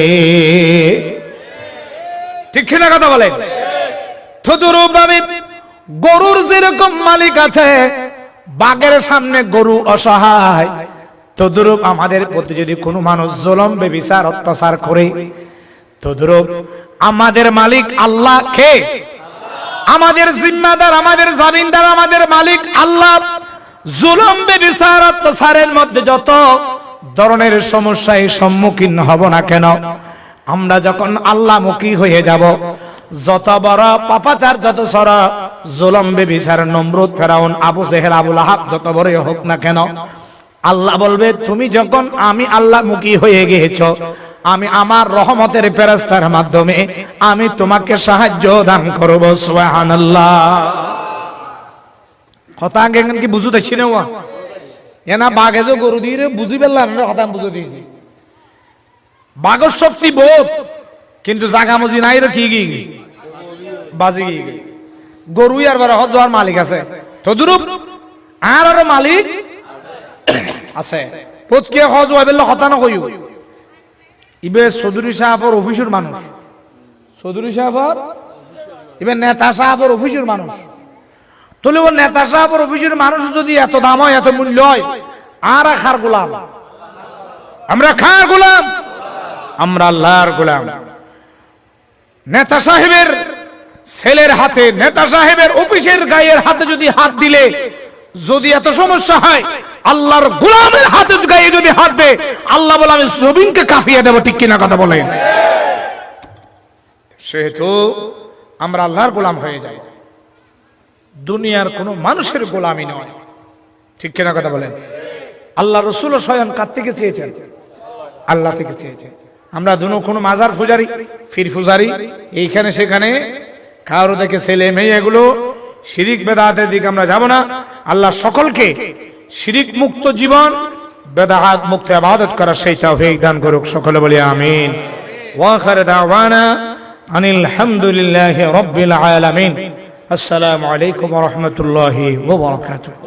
ঠিক না কথা বলেন? তদুরূপ ভাবে গরুর যেরকম মালিক আছে, বাঘের সামনে গরু অসহায়, তদুরূপ আমাদের প্রতি যদি কোনো মানুষ জুলুম বেবিচার অত্যাচার করে, তদুরূপ আমাদের মালিক আল্লাহ কে? আমাদের জিম্মাদার, আমাদের জামিনদার, আমাদের মালিক আল্লাহ। জুলুম বেবিচার অত্যাচারের মধ্যে যত ধরনের সমস্যায় সম্মুখীন হব না কেন, আমরা যখন আল্লাহমুখী হয়ে যাব, যত বড় পাপাচার, যত সর জুলুম বেবিচার, নমরুদ, ফেরাউন, আবু জেহেল, আবু লাহাব যত বড় হোক না কেন, আল্লাহ বলবে তুমি যখন আমি আল্লাহমুখী হয়ে গিয়েছো, আমি আমার রহমতের ফেরেশতার মাধ্যমে আমি তোমাকে সাহায্য দান করব। সুবহানাল্লাহ। কথা আগে কি বুঝুতেছি না? এনা বাঘে যে গরু দিয়ে বুঝি পেলাম না, কথা বুঝে দিয়েছি। বাঘের শক্তি বহুত, কিন্তু জাগা মুজি নাই রে, কি গি বাজি গি গরু আর বড় হজ হওয়ার মালিক আছে, তদুরূপ আর মালিক আছে। প্রত্যেক হজ হয় বললে কথা না কইও। ইবে চৌধুরী সাহেবের অফিসের মানুষ, চৌধুরী সাহেবের ইবে নেতা সাহেবের অফিসের মানুষ। তাহলে ও নেতা সাহেবের অফিসের মানুষ যদি এত দাম হয়, এত মূল্য হয়, আর খার গোলাম আমরা কার গোলাম? আমরা আল্লাহর গোলাম। নেতা সাহেবের ছেলের হাতে, নেতা সাহেবের অফিসের গায়ের হাতে যদি হাত দিলে যদি এত সমস্যা হয়, আল্লাহর গোলামের হাতে গায়ে যদি হাত দেয়, আল্লাহ বলে আমি জমিনকে কাঁপিয়ে দেব। ঠিক কিনা কথা বলেন? সেহেতু আমরা আল্লাহর গোলাম হয়ে যাই, দুনিয়ার কোন মানুষের গোলামি নয়। ঠিক কিনা কথা বলেন? আল্লাহ রসুল স্বয়ং কার থেকে চেয়েছেন? আল্লাহ থেকে চেয়েছেন। আমরা কোনো মাজার পূজারি, ফির পূজারি, এইখানে সেখানে কারো দেখে ছেলে মেয়ে এগুলো শিরিক বেদাতের দিকে আমরা যাব না। আল্লাহ সকলকে শিরিক মুক্ত জীবন, বেদাত মুক্ত ইবাদত করার সেই তৌফিক দান করুক। সকলে বলি আমিন। ওয়া আখির দাওয়ানা আনিল হামদুলিল্লাহি রাব্বিল আলামিন। আসসালামু আলাইকুম ওয়া রাহমাতুল্লাহি ওয়া বারাকাতুহু।